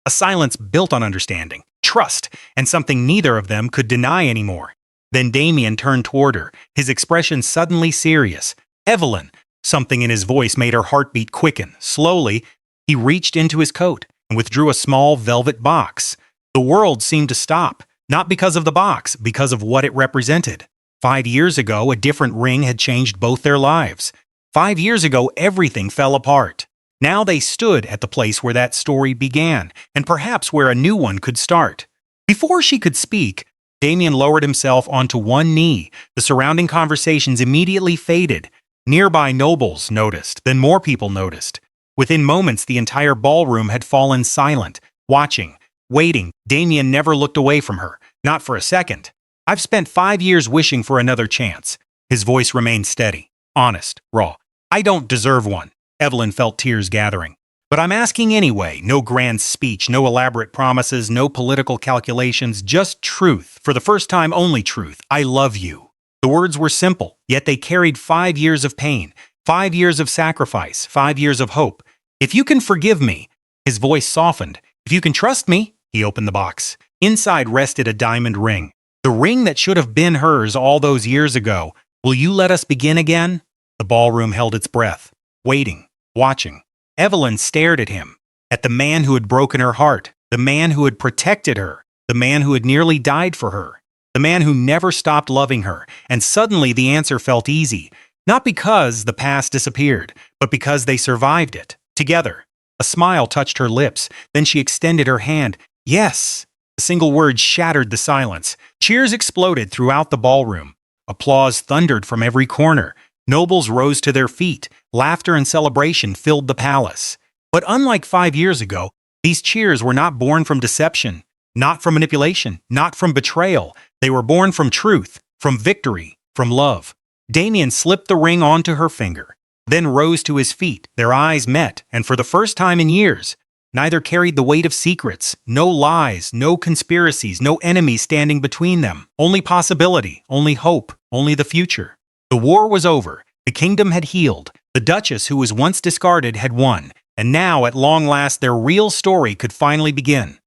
A silence built on understanding, trust, and something neither of them could deny anymore. Then Damien turned toward her, his expression suddenly serious. "Evelyn." Something in his voice made her heartbeat quicken. Slowly, he reached into his coat and withdrew a small velvet box. The world seemed to stop, not because of the box, because of what it represented. 5 years ago, a different ring had changed both their lives. 5 years ago, everything fell apart. Now they stood at the place where that story began, and perhaps where a new one could start. Before she could speak, Damien lowered himself onto one knee. The surrounding conversations immediately faded. Nearby nobles noticed, then more people noticed. Within moments, the entire ballroom had fallen silent, watching, waiting. Damien never looked away from her, not for a second. "I've spent 5 years wishing for another chance." His voice remained steady, honest, raw. "I don't deserve one." Evelyn felt tears gathering. "But I'm asking anyway. No grand speech, no elaborate promises, no political calculations, just truth. For the first time, only truth. I love you." The words were simple, yet they carried 5 years of pain, 5 years of sacrifice, 5 years of hope. "If you can forgive me," his voice softened. "If you can trust me," he opened the box. Inside rested a diamond ring. The ring that should have been hers all those years ago. "Will you let us begin again?" The ballroom held its breath, waiting, watching. Evelyn stared at him, at the man who had broken her heart, the man who had protected her, the man who had nearly died for her, the man who never stopped loving her. And suddenly the answer felt easy, not because the past disappeared, but because they survived it, together. A smile touched her lips, then she extended her hand. "Yes." A single word shattered the silence. Cheers exploded throughout the ballroom. Applause thundered from every corner. Nobles rose to their feet. Laughter and celebration filled the palace. But unlike 5 years ago, these cheers were not born from deception, not from manipulation, not from betrayal. They were born from truth, from victory, from love. Damien slipped the ring onto her finger, then rose to his feet. Their eyes met, and for the first time in years, neither carried the weight of secrets, no lies, no conspiracies, no enemies standing between them. Only possibility, only hope, only the future. The war was over. The kingdom had healed. The Duchess, who was once discarded, had won. And now, at long last, their real story could finally begin.